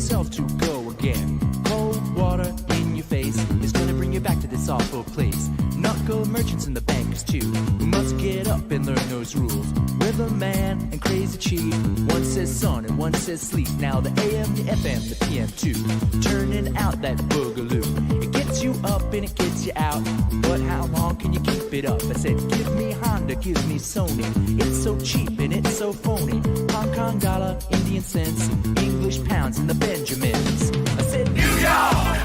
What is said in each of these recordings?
yourself to go again. Cold water in your face is gonna bring you back to this awful place. Knuckle merchants and the bankers too, who must get up and learn those rules. Riverman and Crazy Chief, one says sun and one says sleep. Now the AM, the FM, the PM too, turning out that boogaloo. It gets you up and it gets you out, but how long can you keep it up? I said, give me Honda, give me Sony. It's so cheap and it's so phony. Hong Kong dollar, Indian cents, English pounds and the Benjamins. I said, New York!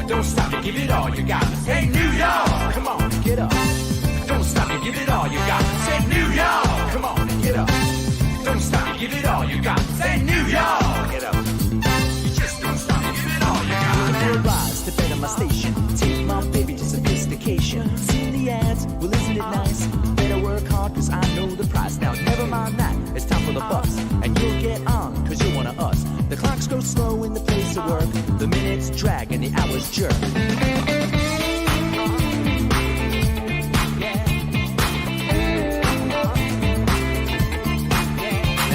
Don't stop me, give it all you got. Say New York, come on, get up. Don't stop me, give it all you got. Say New York, come on, get up. Don't stop me, give it all you got. Say New York, get up. You just don't stop me, give it all you got. Looking for a rise to better my station. Take my baby to sophistication. Seen the ads, well isn't it nice? Better work hard cause I know the price. Now never mind that, it's time for the bus. And you'll get on cause you're one of us. The clocks go slow in the place of work. The minutes drag and the hours jerk. Now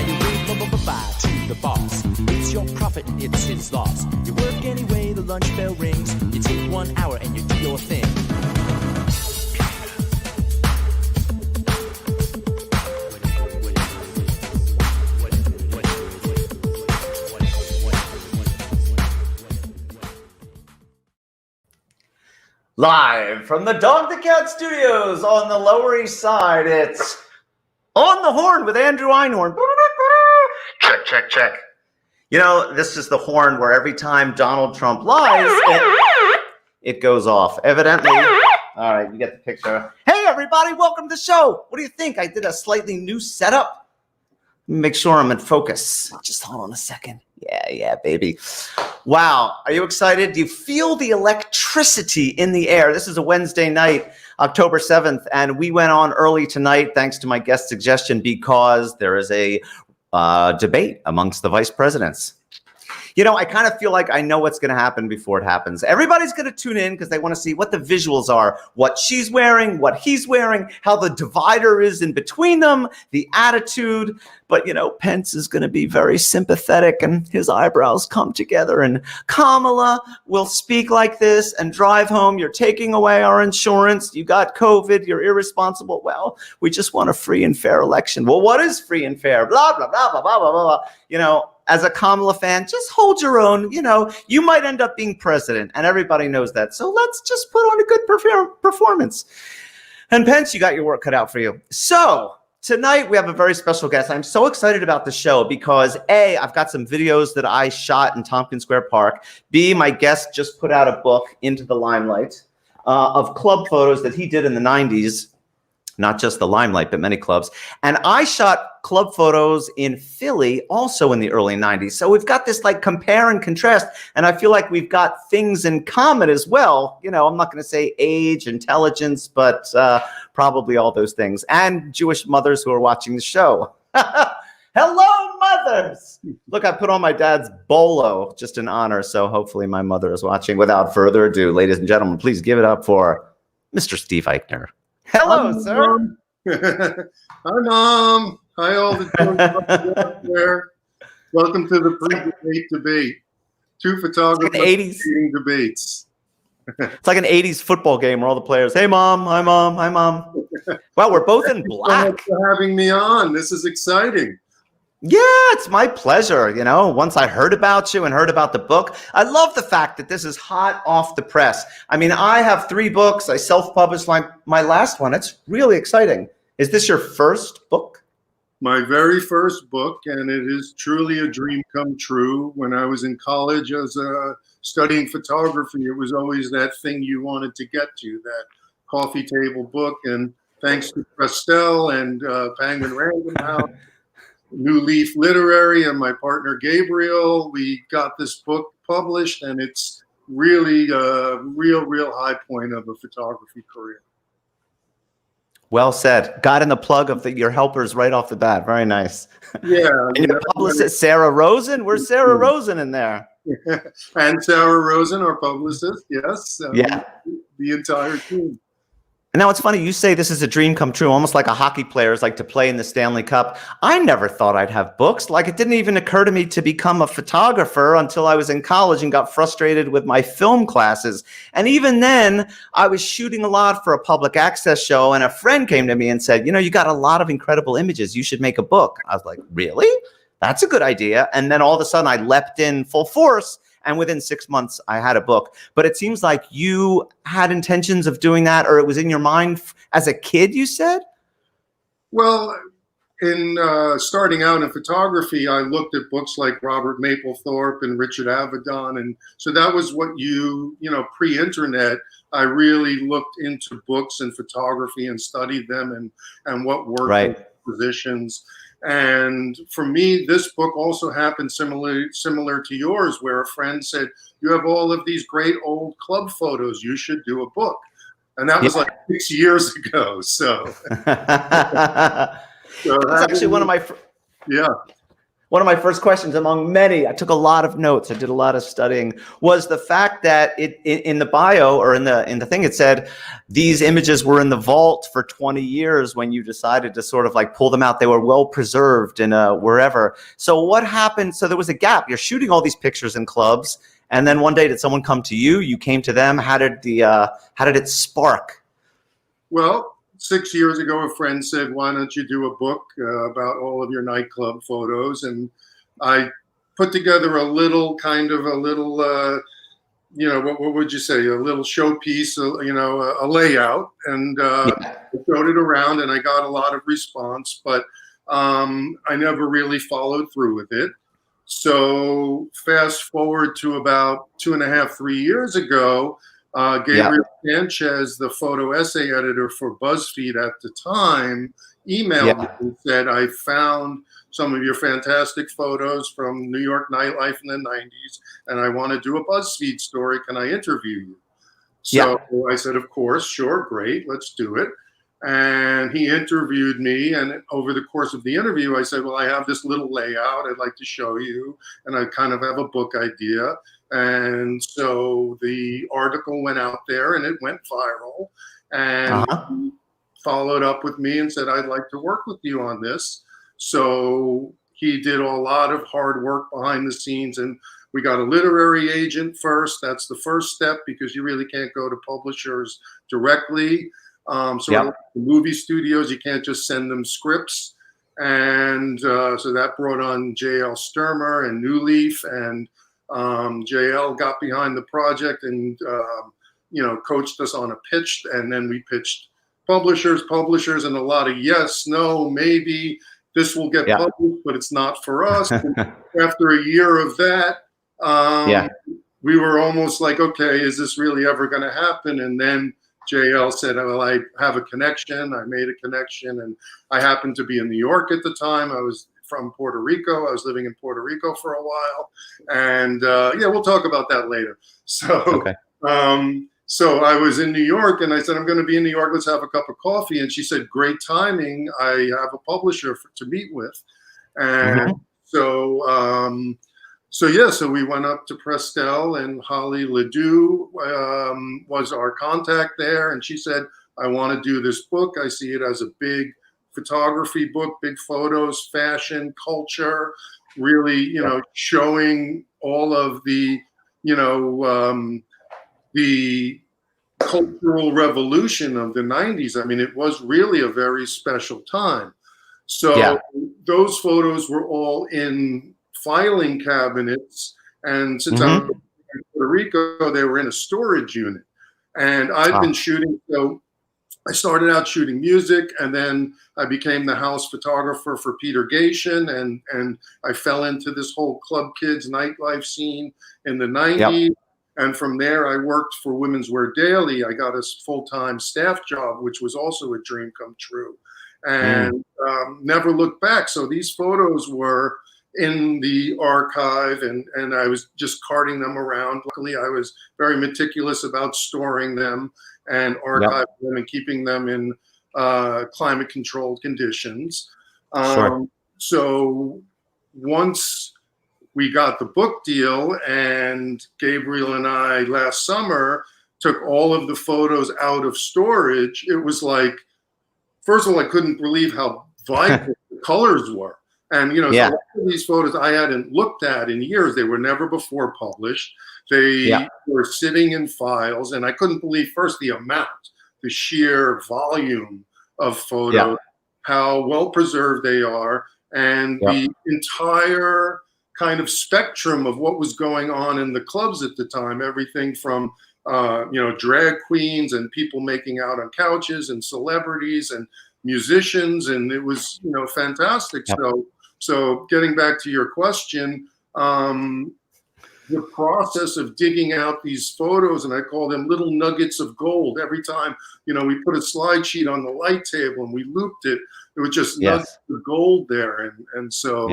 you wave bye to the boss. It's your profit and it's his loss. You work anyway, the lunch bell rings. You take 1 hour and you do your thing. Live from the Dog the Cat Studios on the Lower East Side, it's On the Horn with Andrew Einhorn. Check, check, check. You know, this is the horn where every time Donald Trump lies, it goes off. Evidently, all right, you get the picture. Hey, everybody, welcome to the show. What do you think? I did a slightly new setup. Make sure I'm in focus. Just hold on a second. Yeah, baby. Wow. Are you excited? Do you feel the electricity in the air? This is a Wednesday night, October 7th, and we went on early tonight thanks to my guest suggestion because there is a debate amongst the vice presidents. You know, I kind of feel like I know what's going to happen before it happens. Everybody's going to tune in because they want to see what the visuals are, what she's wearing, what he's wearing, how the divider is in between them, the attitude. But, you know, Pence is going to be very sympathetic and his eyebrows come together. And Kamala will speak like this and drive home. You're taking away our insurance. You got COVID. You're irresponsible. Well, we just want a free and fair election. Well, what is free and fair? Blah, blah, blah, blah, blah, blah, blah. You know, as a Kamala fan, just hold your own. You know, you might end up being president, and everybody knows that. So let's just put on a good performance. And Pence, you got your work cut out for you. So tonight we have a very special guest. I'm so excited about the show because A, I've got some videos that I shot in Tompkins Square Park. B, my guest just put out a book, Into the Limelight, of club photos that he did in the 90s. Not just the Limelight, but many clubs. And I shot club photos in Philly also in the early 90s. So we've got this like compare and contrast. And I feel like we've got things in common as well. You know, I'm not going to say age, intelligence, but probably all those things. And Jewish mothers who are watching the show. Hello, mothers. Look, I put on my dad's bolo just in honor. So hopefully my mother is watching. Without further ado, ladies and gentlemen, please give it up for Mr. Steve Eichner. Hello, sir. Hi, Mom. Hi, all the children out there. Welcome to the pre-debate debate. Two photographers doing debates. It's like an 80s football game where all the players, hey, Mom, hi, Mom, hi, Mom. Wow, we're both in black. Thanks for having me on. This is exciting. Yeah, it's my pleasure. You know, once I heard about you and heard about the book, I love the fact that this is hot off the press. I mean, I have 3 books. I self-published my last one. It's really exciting. Is this your first book? My very first book, and it is truly a dream come true. When I was in college as studying photography, it was always that thing you wanted to get to, that coffee table book. And thanks to Prestel and Penguin Random House, New Leaf Literary, and my partner Gabriel, we got this book published, and it's really a real high point of a photography career. Well said. Got in the plug of your helpers right off the bat. Very nice. Yeah. And your publicist, Sarah Rosen? Where's Sarah Rosen in there? And Sarah Rosen, our publicist, yes. Yeah. The entire team. And now it's funny, you say this is a dream come true, almost like a hockey player's like to play in the Stanley Cup. I never thought I'd have books. Like, it didn't even occur to me to become a photographer until I was in college and got frustrated with my film classes. And even then, I was shooting a lot for a public access show, and a friend came to me and said, you got a lot of incredible images. You should make a book. I was like, really? That's a good idea. And then all of a sudden I leapt in full force. And within 6 months, I had a book. But it seems like you had intentions of doing that, or it was in your mind as a kid, you said? Well, in starting out in photography, I looked at books like Robert Mapplethorpe and Richard Avedon. And so that was what pre-internet, I really looked into books and photography and studied them and what worked Right. in positions. And for me, this book also happened similar to yours, where a friend said, you have all of these great old club photos. You should do a book. And that was like 6 years ago. So, That's actually one of my first questions among many. I took a lot of notes. I did a lot of studying. Was the fact that in the bio or in the thing it said these images were in the vault for 20 years when you decided to sort of like pull them out. They were well preserved in wherever. So what happened? So there was a gap. You're shooting all these pictures in clubs, and then one day did someone come to you? You came to them. How did it spark? Well, 6 years ago, a friend said, why don't you do a book about all of your nightclub photos? And I put together a little, what would you say? A little showpiece, a layout, and I showed it around, and I got a lot of response, but I never really followed through with it. So fast forward to about 2.5, 3 years ago, Gabriel Sanchez, the photo essay editor for BuzzFeed at the time, emailed me and said, I found some of your fantastic photos from New York nightlife in the 90s, and I want to do a BuzzFeed story. Can I interview you? So I said, of course, sure, great, let's do it. And he interviewed me, and over the course of the interview, I said, well, I have this little layout I'd like to show you, and I kind of have a book idea. And so the article went out there, and it went viral, and he followed up with me and said, I'd like to work with you on this. So he did a lot of hard work behind the scenes, and we got a literary agent first. That's the first step, because you really can't go to publishers directly. The movie studios, you can't just send them scripts. And so that brought on J.L. Sturmer and New Leaf, and JL got behind the project and, coached us on a pitch. And then we pitched publishers, and a lot of yes, no, maybe this will get published, but it's not for us. After a year of that, we were almost like, okay, is this really ever going to happen? And then JL said, well, I have a connection. I made a connection, and I happened to be in New York at the time. I was from Puerto Rico. I was living in Puerto Rico for a while, and we'll talk about that later. So, so I was in New York, and I said, I'm going to be in New York. Let's have a cup of coffee. And she said, great timing. I have a publisher to meet with, and so we went up to Prestel, and Holly Ledoux was our contact there. And she said, I want to do this book. I see it as a big photography book, big photos, fashion, culture, really, showing all of the, the cultural revolution of the 90s. I mean, it was really a very special time. So those photos were all in filing cabinets, and since I was in Puerto Rico, they were in a storage unit. And I've been shooting, so I started out shooting music, and then I became the house photographer for Peter Gation, and I fell into this whole club kids nightlife scene in the 90s. And from there, I worked for Women's Wear Daily. I got a full-time staff job, which was also a dream come true, and never looked back. So these photos were in the archive, and I was just carting them around. Luckily, I was very meticulous about storing them and archiving them and keeping them in climate controlled conditions. So once we got the book deal, and Gabriel and I last summer took all of the photos out of storage, it was like, first of all, I couldn't believe how vibrant the colors were. And, so a lot of these photos I hadn't looked at in years. They were never before published. They were sitting in files, and I couldn't believe first the amount, the sheer volume of photos, how well preserved they are, and the entire kind of spectrum of what was going on in the clubs at the time. Everything from drag queens and people making out on couches and celebrities and musicians, and it was fantastic. So getting back to your question, the process of digging out these photos, and I call them little nuggets of gold. Every time we put a slide sheet on the light table and we looped it, it was just nuggets of gold there, and so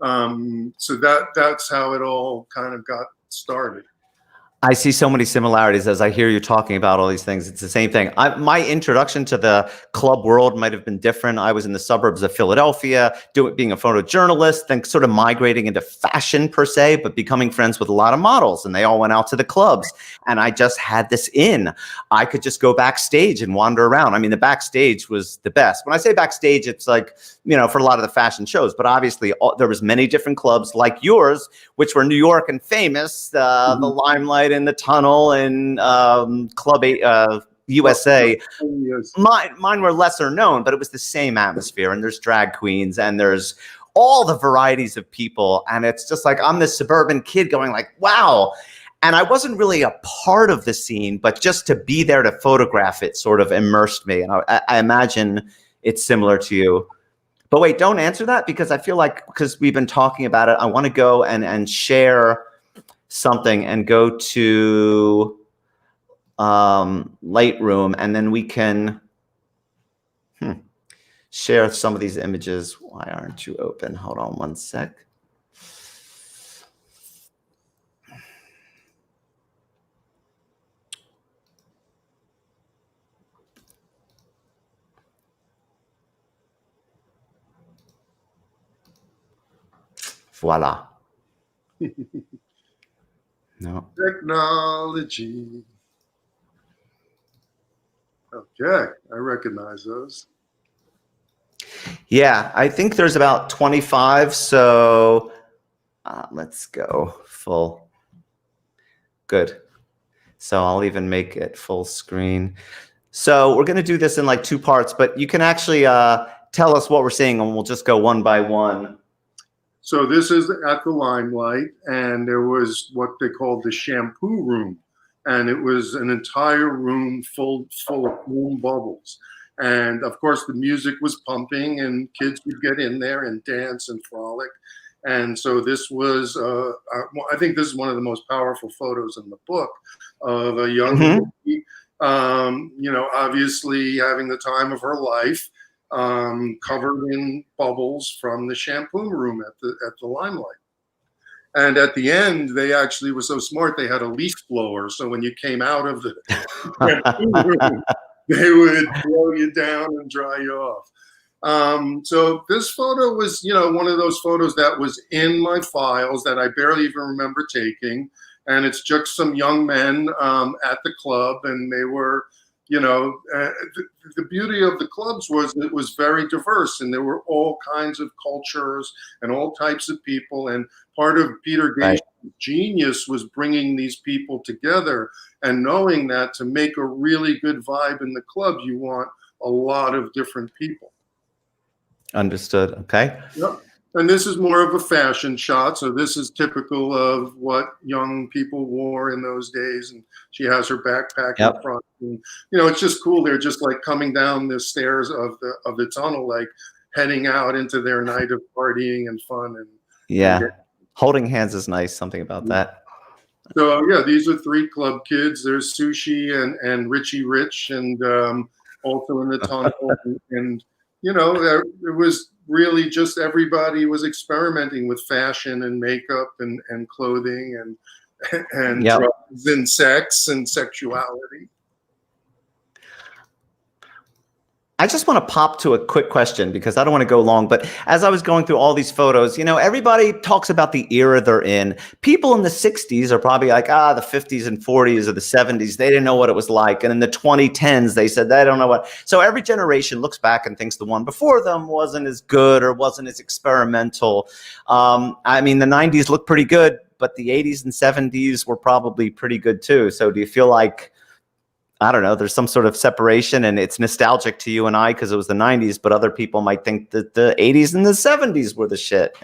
that's how it all kind of got started. I see so many similarities as I hear you talking about all these things. It's the same thing. My introduction to the club world might have been different. I was in the suburbs of Philadelphia, being a photojournalist, then sort of migrating into fashion per se, but becoming friends with a lot of models, and they all went out to the clubs. And I just had this in. I could just go backstage and wander around. I mean, the backstage was the best. When I say backstage, it's like, for a lot of the fashion shows, but obviously there was many different clubs like yours, which were New York and famous, the Limelight in the Tunnel and Club USA. Mine were lesser known, but it was the same atmosphere. And there's drag queens and there's all the varieties of people. And it's just like, I'm this suburban kid going like, wow. And I wasn't really a part of the scene, but just to be there to photograph it sort of immersed me. And I imagine it's similar to you. But wait, don't answer that, because I feel like, because we've been talking about it, I want to go and share something and go to Lightroom, and then we can share some of these images. Why aren't you open? Hold on one sec. Voila. No. Technology. Okay, I recognize those. Yeah, I think there's about 25. So let's go full. Good. So I'll even make it full screen. So we're going to do this in like 2 parts, but you can actually tell us what we're seeing, and we'll just go one by one. So this is at the Limelight, and there was what they called the shampoo room, and it was an entire room full of foam bubbles. And of course, the music was pumping, and kids would get in there and dance and frolic. And so this was, I think this is one of the most powerful photos in the book of a young lady, obviously having the time of her life, covered in bubbles from the shampoo room at the Limelight. And at the end, they actually were so smart, they had a leaf blower. So when you came out of the shampoo room, they would blow you down and dry you off. So this photo was, one of those photos that was in my files that I barely even remember taking. And it's just some young men at the club, and they were, the beauty of the clubs was it was very diverse, and there were all kinds of cultures and all types of people. And part of Peter Gaish's genius was bringing these people together and knowing that to make a really good vibe in the club, you want a lot of different people. Understood. Okay. Yep. And this is more of a fashion shot. So this is typical of what young people wore in those days. And she has her backpack in front. And, it's just cool. They're just like coming down the stairs of the tunnel, like heading out into their night of partying and fun. And holding hands is nice. Something about that. So yeah, these are 3 club kids. There's Sushi and Richie Rich, and also in the tunnel. and it was really just everybody was experimenting with fashion and makeup and clothing and drugs and sex and sexuality. I just want to pop to a quick question because I don't want to go long, but as I was going through all these photos, everybody talks about the era they're in. People in the 60s are probably like, the 50s and 40s or the 70s, they didn't know what it was like. And in the 2010s, they said they don't know what. So every generation looks back and thinks the one before them wasn't as good or wasn't as experimental. I mean, the 90s looked pretty good, but the 80s and 70s were probably pretty good too. So do you feel like, I don't know, there's some sort of separation and it's nostalgic to you and I because it was the 90s, but other people might think that the 80s and the 70s were the shit,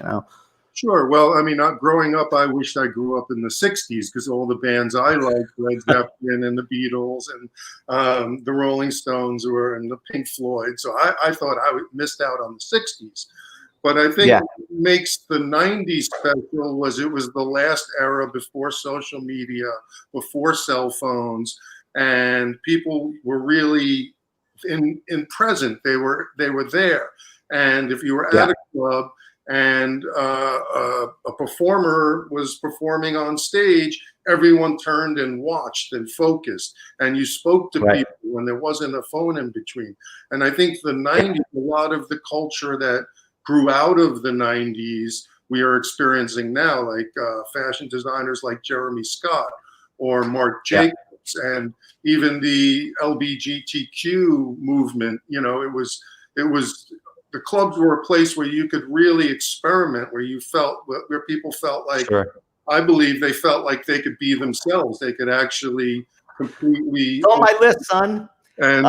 Sure. Well, I mean, growing up, I wished I grew up in the 60s because all the bands I liked, Led Zeppelin and the Beatles and the Rolling Stones and the Pink Floyd. So I thought I missed out on the 60s. But I think what makes the 90s special was it was the last era before social media, before cell phones. And people were really in present. They were there. And if you were at a club and a performer was performing on stage, everyone turned and watched and focused. And you spoke to people when there wasn't a phone in between. And I think the 90s, a lot of the culture that grew out of the 90s, we are experiencing now, like fashion designers like Jeremy Scott or Marc Jacobs. And even the LGBTQ movement, it was the clubs were a place where you could really experiment, where people felt like, I believe they felt like they could be themselves. They could actually completely. It's on my list, son. And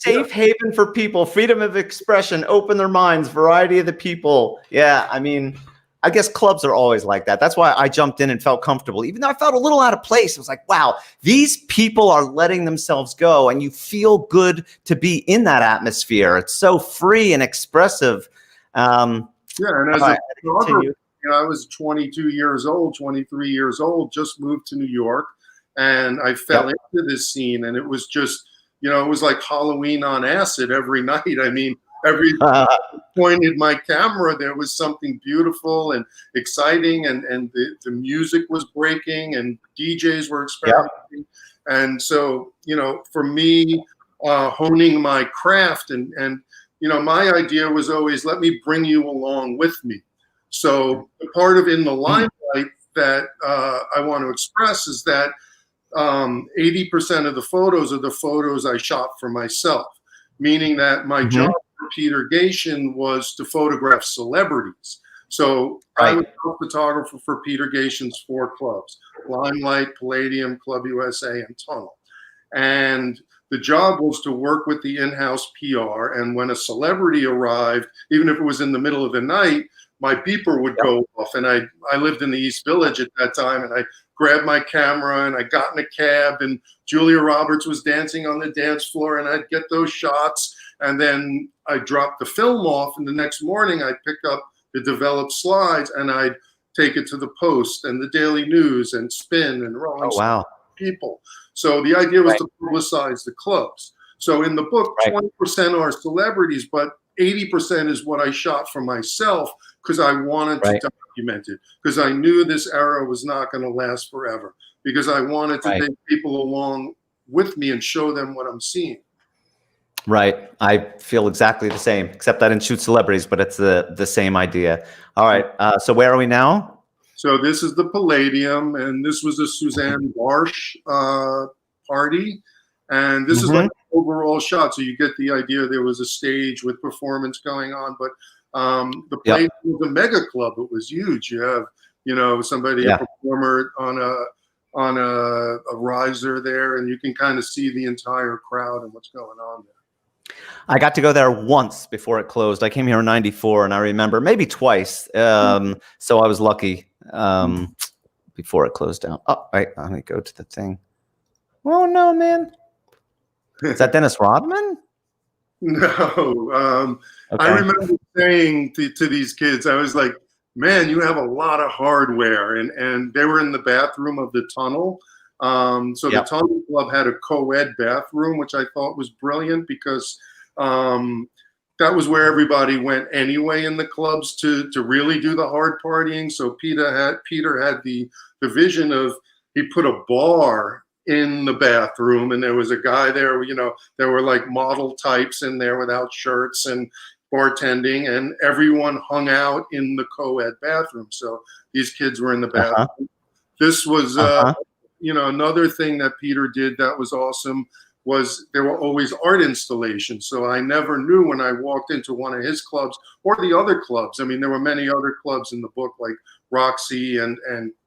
safe haven for people, freedom of expression, open their minds, variety of the people. Yeah, I mean, I guess clubs are always like that. That's why I jumped in and felt comfortable. Even though I felt a little out of place, it was like, wow, these people are letting themselves go. And you feel good to be in that atmosphere. It's so free and expressive. And as a photographer, I was 22 years old, 23 years old, just moved to New York. And I fell into this scene. And it was just, it was like Halloween on acid every night. I mean, every pointed my camera, there was something beautiful and exciting, and the music was breaking, and DJs were experimenting. And so, for me, honing my craft and my idea was always, let me bring you along with me. So the part of In the Limelight that I want to express is that 80% of the photos are the photos I shot for myself, meaning that my job for Peter Gatien was to photograph celebrities. So I was a photographer for Peter Gatien's 4 clubs: Limelight, Palladium, Club USA, and Tunnel. And the job was to work with the in-house PR. And when a celebrity arrived, even if it was in the middle of the night, my beeper would go off. And I lived in the East Village at that time, and I grabbed my camera and I got in a cab, and Julia Roberts was dancing on the dance floor, and I'd get those shots. And then I dropped the film off, and the next morning I'd pick up the developed slides and I'd take it to the Post and the Daily News and Spin and Rolling Stone people. So the idea was to publicize the clubs. So in the book, 20% are celebrities, but 80% is what I shot for myself because I wanted to document it, because I knew this era was not going to last forever, because I wanted to take people along with me and show them what I'm seeing. Right. I feel exactly the same, except I didn't shoot celebrities, but it's the same idea. All right. So where are we now? So this is the Palladium, and this was a Suzanne Barsh party. And this is like an overall shot. So you get the idea there was a stage with performance going on, but the Palladium was a mega club. It was huge. You have, somebody, a performer on a riser there, and you can kind of see the entire crowd and what's going on there. I got to go there once before it closed. I came here in '94, and I remember maybe twice. So I was lucky before it closed down. Oh, wait, let me go to the thing. Oh, no, man. Is that Dennis Rodman? No. I remember saying to these kids, I was like, man, you have a lot of hardware. And they were in the bathroom of the Tunnel. So the Tunnel Club had a co-ed bathroom, which I thought was brilliant because that was where everybody went anyway in the clubs to really do the hard partying. So Peter had the vision of, he put a bar in the bathroom, and there was a guy there. You know, there were like model types in there without shirts and bartending, and everyone hung out in the co-ed bathroom. So these kids were in the bathroom. This was, you know, another thing that Peter did that was awesome was there were always art installations. So I never knew when I walked into one of his clubs or the other clubs. I mean, there were many other clubs in the book like Roxy and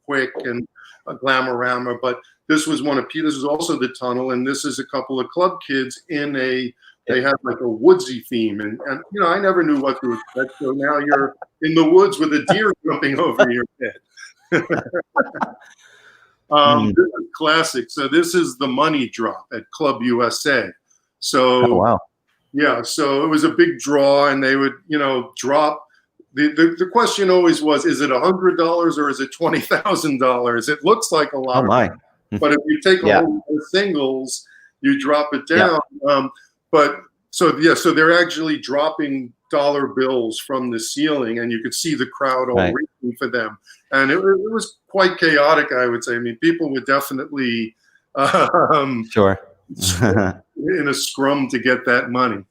Quick and Glamorama, but this was one of Peter's. This is also the tunnel, and this is a couple of club kids in a, they had like a woodsy theme, and you know, I never knew what to expect. So now you're in the woods with a deer jumping over your head. This is classic. So this is the money drop at Club USA. So yeah, so it was a big draw, and they would, you know, drop. The question always was, is it $100 or is it $20,000? It looks like a lot, but if you take all the singles, you drop it down. But so yeah, so they're actually dropping dollar bills from the ceiling, and you could see the crowd all reaching for them, and it was quite chaotic, I would say. I mean, people would definitely in a scrum to get that money.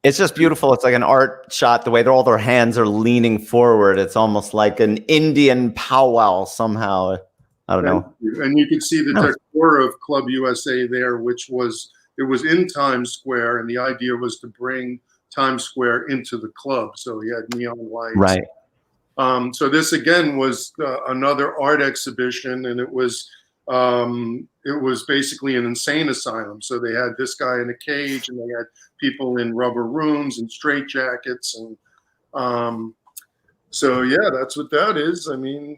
It's just beautiful. It's like an art shot, the way all their hands are leaning forward. It's almost like an Indian powwow somehow. I don't know. And you can see the decor of Club USA there, which was, it was in Times Square, and the idea was to bring Times Square into the club. So he had neon lights. So this again was another art exhibition, and it was basically an insane asylum. So they had this guy in a cage, and they had people in rubber rooms and straitjackets, and so yeah, that's what that is. I mean,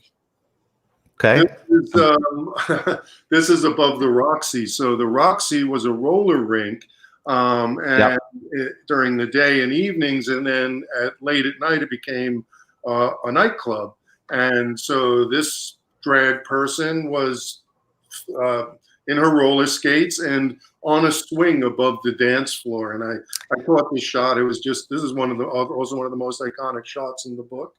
this is above the Roxy. So the Roxy was a roller rink, and during the day and evenings, and then late at night it became a nightclub. And so this drag person was in her roller skates and on a swing above the dance floor. And I caught this shot. It was just, this is also one of the most iconic shots in the book.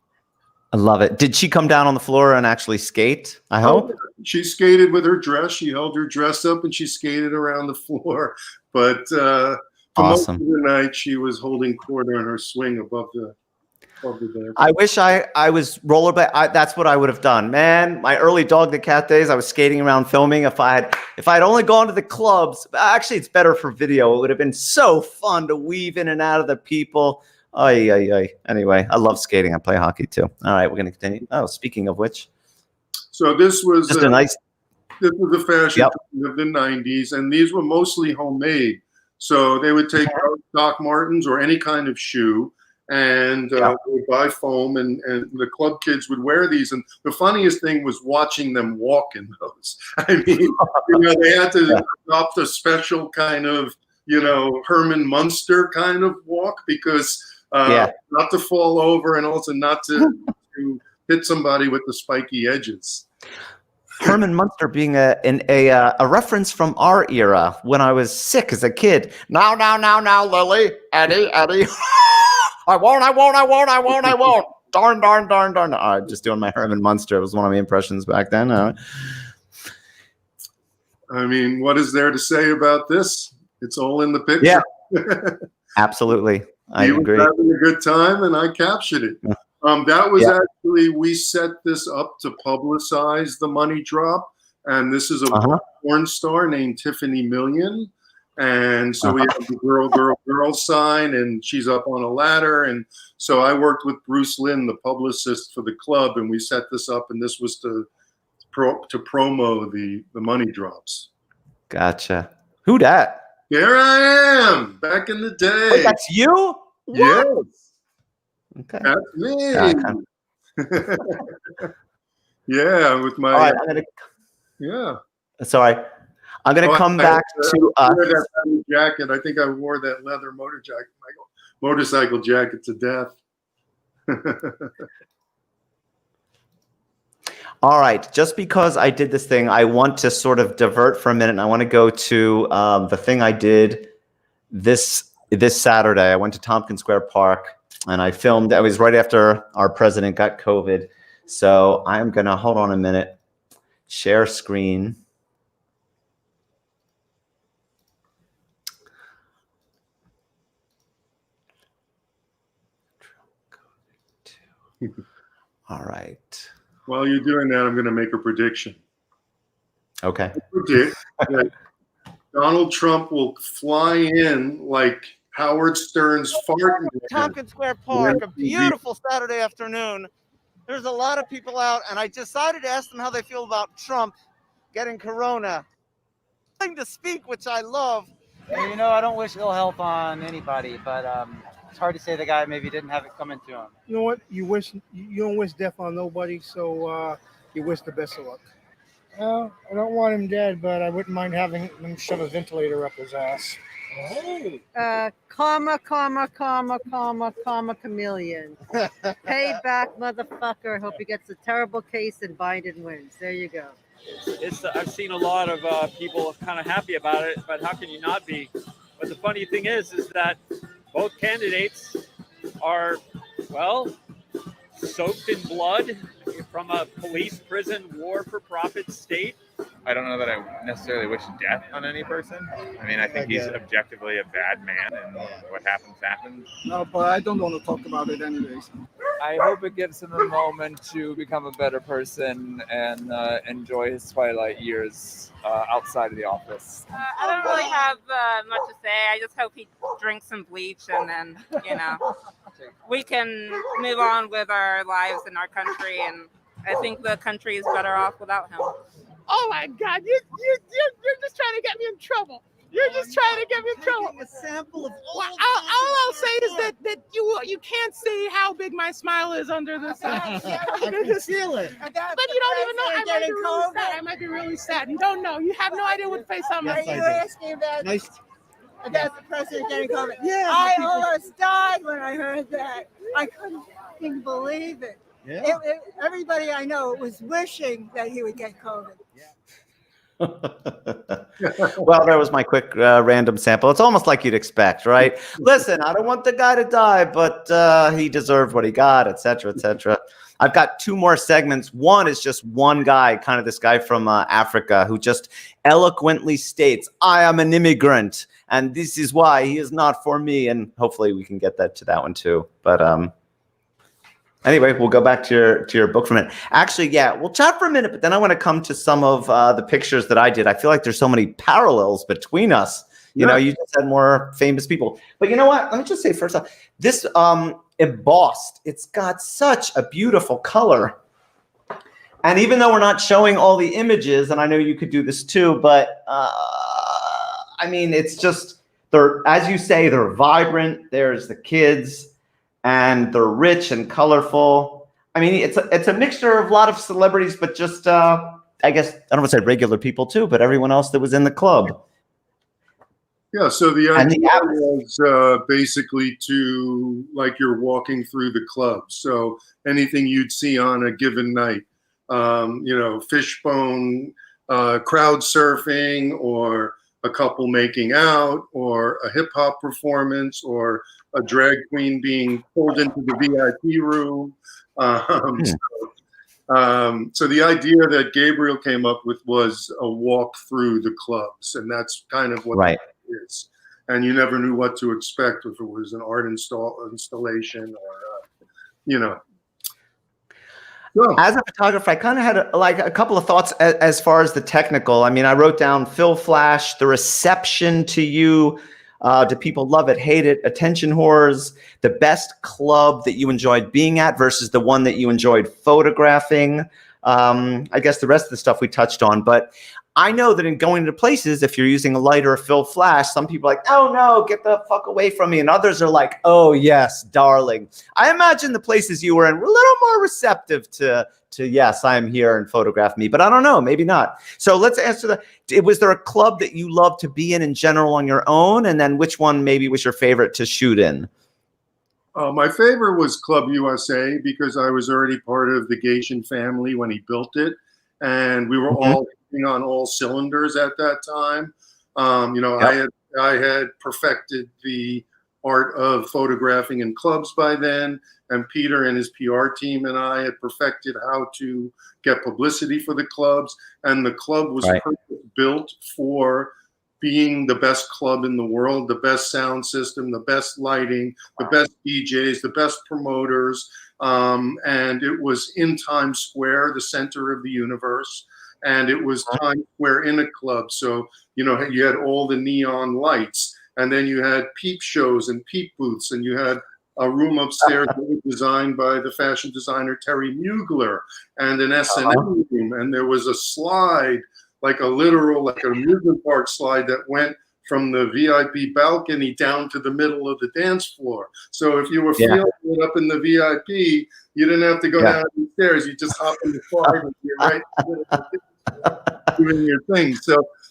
I love it. Did she come down on the floor and actually skate? I hope. She skated with her dress. She held her dress up and she skated around the floor. But for most of the night, she was holding court on her swing above the dance. I wish I was rollerblade. That's what I would have done, man. My early Dog the Cat days, I was skating around filming. If I had only gone to the clubs, actually, it's better for video. It would have been so fun to weave in and out of the people. Anyway, I love skating. I play hockey too. All right, we're going to continue. Oh, speaking of which. So this was just a nice. This was the fashion of the 90s, and these were mostly homemade. So they would take Doc Martens or any kind of shoe, and they would buy foam, and the club kids would wear these. And the funniest thing was watching them walk in those. I mean, you know, they had to adopt a special kind of, you know, Herman Munster kind of walk, because not to fall over, and also not to hit somebody with the spiky edges. Herman Munster being a reference from our era when I was sick as a kid. Now, Lily, Eddie. I won't. Darn. Just doing my Herman Munster. It was one of my impressions back then. I mean, what is there to say about this? It's all in the picture. Yeah, absolutely. I agree. Was having a good time, and I captured it. That was actually, we set this up to publicize the money drop, and this is a porn star named Tiffany Million, and so we have the girl sign, and she's up on a ladder, and so I worked with Bruce Lynn, the publicist for the club, and we set this up, and this was to promo the money drops. Gotcha. Who dat? Here I am, back in the day. Wait, that's you? Yes. Okay. That's me. Yeah, with my. All right, Sorry. I'm going to come back to us. That jacket. I think I wore that leather motorcycle jacket to death. All right. Just because I did this thing, I want to sort of divert for a minute. And I want to go to the thing I did this Saturday. I went to Tompkins Square Park and I filmed. It was right after our president got COVID. So I'm going to hold on a minute, share screen. All right. While you're doing that, I'm going to make a prediction. Okay. I predict that Donald Trump will fly in like Howard Stern's fart. Tompkins Square Park, a beautiful Saturday afternoon. There's a lot of people out, and I decided to ask them how they feel about Trump getting corona. Thing to speak, which I love. You know, I don't wish ill health on anybody, but it's hard to say the guy maybe didn't have it coming to him. You know what? You don't wish death on nobody, so you wish the best of luck. Well, I don't want him dead, but I wouldn't mind having him shove a ventilator up his ass. Comma, chameleon. Pay back, motherfucker. Hope he gets a terrible case and Biden wins. There you go. I've seen a lot of people kind of happy about it, but how can you not be? But the funny thing is that both candidates are, well, soaked in blood from a police prison war for profit state. I don't know that I necessarily wish death on any person. I mean, I think he's objectively a bad man, and what happens, happens. No, but I don't want to talk about it anyways. I hope it gives him a moment to become a better person and enjoy his twilight years outside of the office. I don't really have much to say. I just hope he drinks some bleach and then, we can move on with our lives in our country. And I think the country is better off without him. Oh my God, you're just trying to get me in trouble. You're just trying to get me in trouble. A sample of all I'll say is that you can't see how big my smile is under this. I can feel it. But you don't even know. I might be really sad. You don't know. You have no idea what face I'm Yes, in. I You're do. asking about the president getting COVID. Yeah, I almost died when I heard that. I couldn't even believe it. Yeah. Everybody I know was wishing that he would get COVID. Well, that was my quick random sample. It's almost like you'd expect, right? Listen, I don't want the guy to die, but he deserved what he got, et cetera, et cetera. I've got two more segments. One is just one guy, kind of this guy from Africa, who just eloquently states, I am an immigrant, and this is why he is not for me. And hopefully we can get that to that one too. But anyway, we'll go back to your book for a minute. Actually, yeah, we'll chat for a minute, but then I want to come to some of the pictures that I did. I feel like there's so many parallels between us. You know, you just had more famous people. But you know what? Let me just say first off, this embossed, it's got such a beautiful color. And even though we're not showing all the images, and I know you could do this too, but I mean, it's just, as you say, they're vibrant. There's the kids, and they're rich and colorful. I mean, it's a mixture of a lot of celebrities, but just, I guess, I don't want to say regular people too, but everyone else that was in the club. Yeah, so the idea was basically to, like, you're walking through the club. So anything you'd see on a given night, fishbone, crowd surfing, or a couple making out, or a hip hop performance, or a drag queen being pulled into the VIP room. So the idea that Gabriel came up with was a walk through the clubs, and that's kind of what it is. And you never knew what to expect, if it was an art installation or, As a photographer, I kind of had a couple of thoughts as far as the technical. I mean, I wrote down Phil Flash, the reception to you. Do people love it, hate it, attention whores, the best club that you enjoyed being at versus the one that you enjoyed photographing. I guess the rest of the stuff we touched on, but I know that in going to places, if you're using a light or a Phil Flash, some people are like, oh no, get the fuck away from me. And others are like, oh yes, darling. I imagine the places you were in were a little more receptive to yes, I'm here and photograph me, but I don't know, maybe not. So let's answer was there a club that you love to be in general on your own? And then which one maybe was your favorite to shoot in? My favorite was Club USA, because I was already part of the Gation family when he built it. And we were all on all cylinders at that time. I had perfected the art of photographing in clubs by then, and Peter and his PR team and I had perfected how to get publicity for the clubs, and the club was built for being the best club in the world, the best sound system, the best lighting, the best DJs, the best promoters, and it was in Times Square, the center of the universe, and it was Times Square in a club. So, you know, you had all the neon lights, and then you had peep shows and peep booths, and you had a room upstairs that was designed by the fashion designer Terry Mugler, and an S&M room, and there was a slide, like a literal, like an amusement park slide that went from the VIP balcony down to the middle of the dance floor. So if you were feeling it up in the VIP, you didn't have to go down the stairs. You just hop in the slide and you're right doing your thing.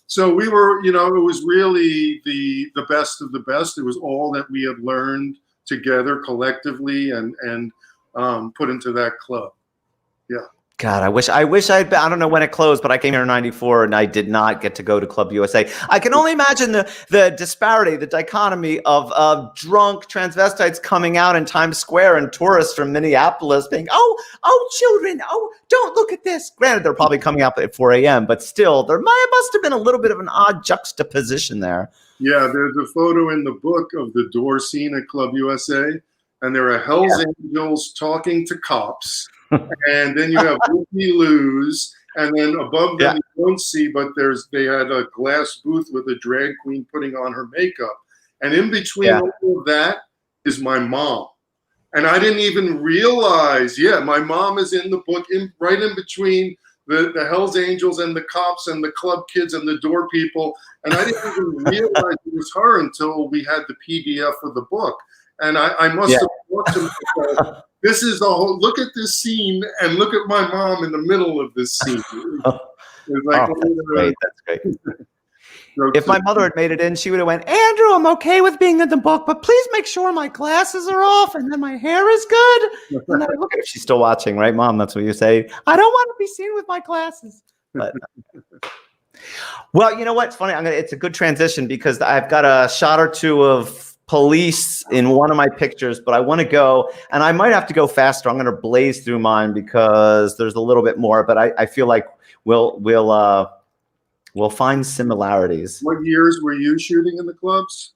So we were, you know, it was really the best of the best. It was all that we had learned together collectively and put into that club. Yeah. God, I wish I'd been, I don't know when it closed, but I came here in '94 and I did not get to go to Club USA. I can only imagine the disparity, the dichotomy of drunk transvestites coming out in Times Square and tourists from Minneapolis being, oh, children, oh, don't look at this. Granted, they're probably coming out at 4 a.m., but still, must have been a little bit of an odd juxtaposition there. Yeah, there's a photo in the book of the door scene at Club USA, and there are Hell's Angels talking to cops. And then you have Whoopie Loos, and then above them you don't see, but they had a glass booth with a drag queen putting on her makeup. And in between all of that is my mom. And I didn't even realize, my mom is in the book, right in between the Hells Angels and the cops and the club kids and the door people. And I didn't even realize it was her until we had the PDF of the book. And I must have thought to myself, this is the whole, look at this scene and look at my mom in the middle of this scene. It's like, that's great. If my mother had made it in, she would have went, Andrew, I'm okay with being in the book, but please make sure my glasses are off and then my hair is good. And I look at if she's still watching, right, Mom? That's what you say. I don't want to be seen with my glasses. But well, you know what's funny? It's a good transition because I've got a shot or two of police in one of my pictures, but I want to go, and I might have to go faster. I'm going to blaze through mine because there's a little bit more, but I feel like we'll find similarities. What years were you shooting in the clubs?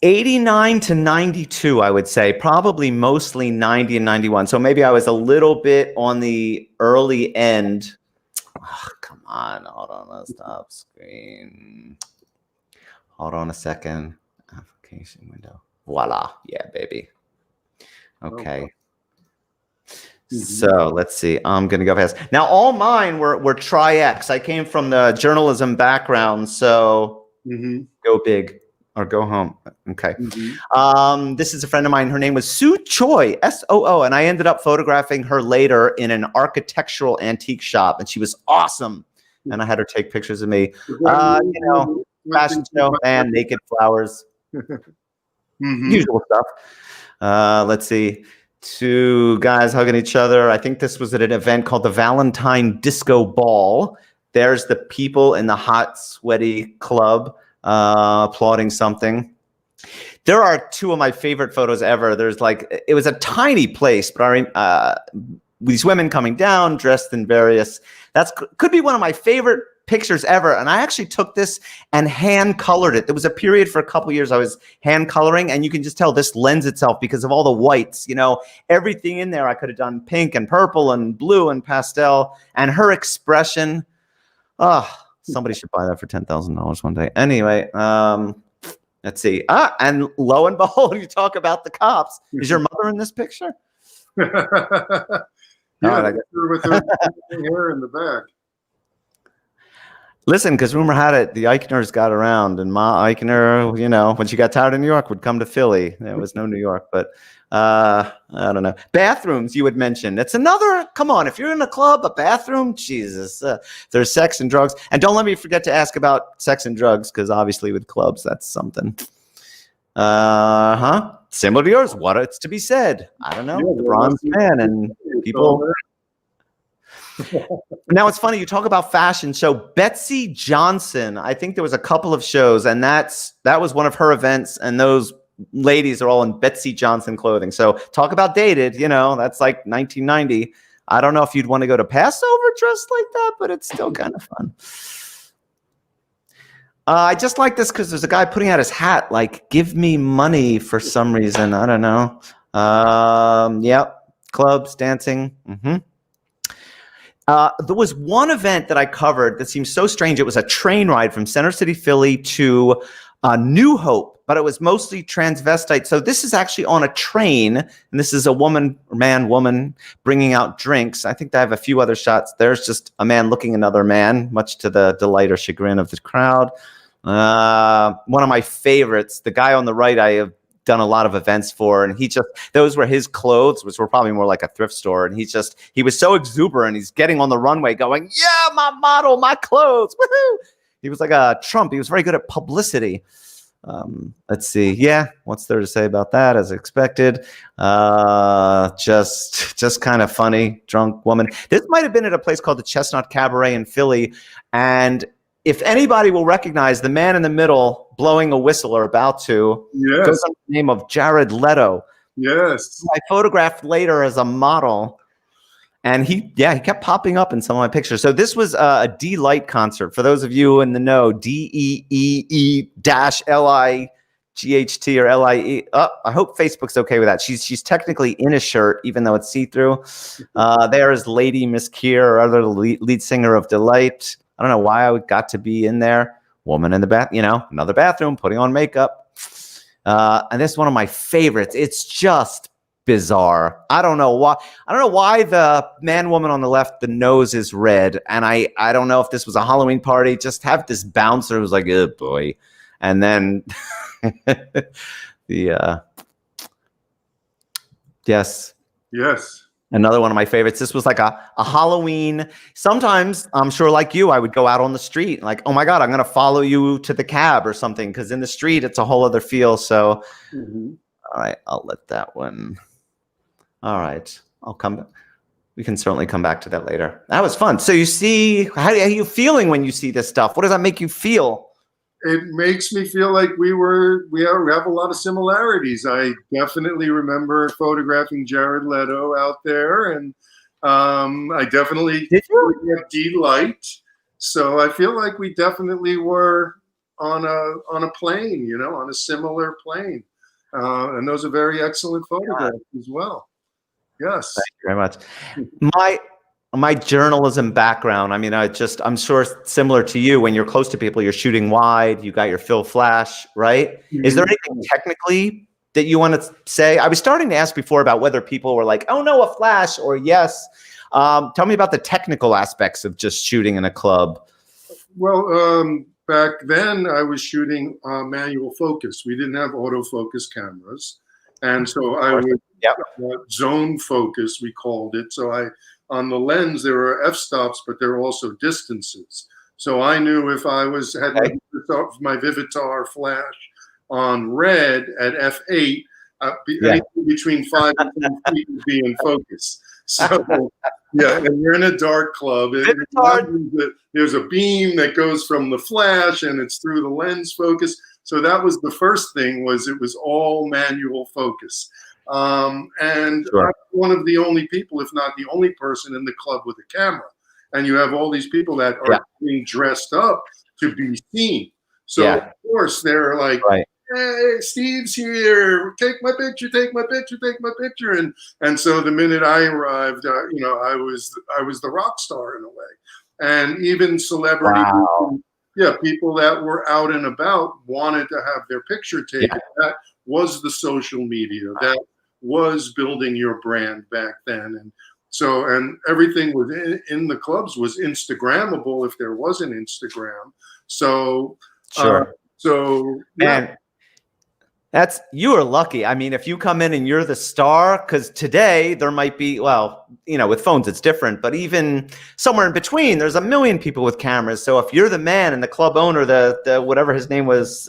89 to 92, I would say, probably mostly 90 and 91. So maybe I was a little bit on the early end. Oh, come on, hold on, let's stop screen. Hold on a second. Application window. Voila. Yeah, baby. Okay. So let's see. I'm going to go fast. Now, all mine were Tri-X. I came from the journalism background. So go big or go home. Okay. This is a friend of mine. Her name was Sue Choi, S-O-O. And I ended up photographing her later in an architectural antique shop. And she was awesome. And I had her take pictures of me. You know, fashion show and naked flowers. Usual stuff. Let's see. Two guys hugging each other. I think this was at an event called the Valentine Disco Ball. There's the people in the hot, sweaty club applauding something. There are two of my favorite photos ever. There's like, it was a tiny place, but these women coming down dressed in various, could be one of my favorite pictures ever. And I actually took this and hand colored it. There was a period for a couple years I was hand coloring, and you can just tell this lends itself because of all the whites, you know, everything in there. I could have done pink and purple and blue and pastel, and her expression. Oh, somebody should buy that for $10,000 one day. Anyway, let's see. And lo and behold, you talk about the cops. Is your mother in this picture? Yeah, right, with her hair in the back. Listen, because rumor had it, the Eichners got around, and Ma Eichner, you know, when she got tired of New York, would come to Philly. There was no New York, but I don't know. Bathrooms, you had mentioned. It's another, come on, if you're in a club, a bathroom, Jesus, there's sex and drugs. And don't let me forget to ask about sex and drugs, because obviously with clubs, that's something. Similar to yours, what it's to be said. I don't know, the bronze man and people. Now it's funny you talk about fashion. So Betsy Johnson, I think there was a couple of shows, and that was one of her events, and those ladies are all in Betsy Johnson clothing. So talk about dated, you know, that's like 1990. I don't know if you'd want to go to Passover dressed like that, but it's still kind of fun. I just like this because there's a guy putting out his hat like, give me money for some reason. I don't know. Yeah. clubs, dancing. There was one event that I covered that seemed so strange. It was a train ride from Center City, Philly to New Hope, but it was mostly transvestite. So this is actually on a train, and this is a woman bringing out drinks. I think I have a few other shots. There's just a man looking at another man, much to the delight or chagrin of the crowd. One of my favorites, the guy on the right, I have done a lot of events for, and those were his clothes, which were probably more like a thrift store, and he was so exuberant. He's getting on the runway going, yeah, my model, my clothes, woohoo. He was like a Trump. He was very good at publicity. Let's see. Yeah, what's there to say about that? As expected, just kind of funny, drunk woman. This might have been at a place called the Chestnut Cabaret in Philly, and if anybody will recognize the man in the middle blowing a whistle or about to, goes under the name of Jared Leto. Yes. I photographed later as a model, and he kept popping up in some of my pictures. So this was a D-Light concert. For those of you in the know, DEE-LIGHT or LIE. Oh, I hope Facebook's okay with that. She's technically in a shirt, even though it's see-through. There is Lady Miss Keir, or other lead singer of Delight. I don't know why I got to be in there. Woman in the bath, another bathroom, putting on makeup. And this is one of my favorites. It's just bizarre. I don't know why the woman on the left, the nose is red. And I don't know if this was a Halloween party. Just have this bouncer who's like, oh boy. And then yes. Another one of my favorites. This was like a Halloween. Sometimes, I'm sure like you, I would go out on the street like, oh my God, I'm going to follow you to the cab or something. Because in the street, it's a whole other feel. So, All right, I'll let that one. All right, we can certainly come back to that later. That was fun. So you see, how are you feeling when you see this stuff? What does that make you feel? It makes me feel like we have a lot of similarities. I definitely remember photographing Jared Leto out there, and I definitely get D-Light. So I feel like we definitely were on a plane, on a similar plane. And those are very excellent photographs as well. Yes. Thank you very much. My journalism background, I mean, I'm sure similar to you, when you're close to people, you're shooting wide, you got your fill flash, right? Is there anything technically that you want to say? I was starting to ask before about whether people were like, oh no, a flash, or yes. Tell me about the technical aspects of just shooting in a club. Well, back then I was shooting manual focus. We didn't have autofocus cameras. And so I would zone focus, we called it. So on the lens, there are f-stops, but there are also distances. So I knew if I had my Vivitar flash on red at f8, anything between 5 and 10 feet would be in focus. So and you're in a dark club. There's a beam that goes from the flash, and it's through the lens focus. So that was the first thing, it was all manual focus. And I'm one of the only people, if not the only person in the club with a camera. And you have all these people that are being dressed up to be seen. So of course they're like, hey, Steve's here. Take my picture, take my picture, take my picture. And so the minute I arrived, I was the rock star in a way. And even celebrity people that were out and about wanted to have their picture taken. That was the social media. That was building your brand back then. And everything in the clubs was Instagrammable if there was an Instagram. So, you are lucky. I mean, if you come in and you're the star, because today there might be, with phones it's different, but even somewhere in between, there's a million people with cameras. So if you're the man and the club owner, the whatever his name was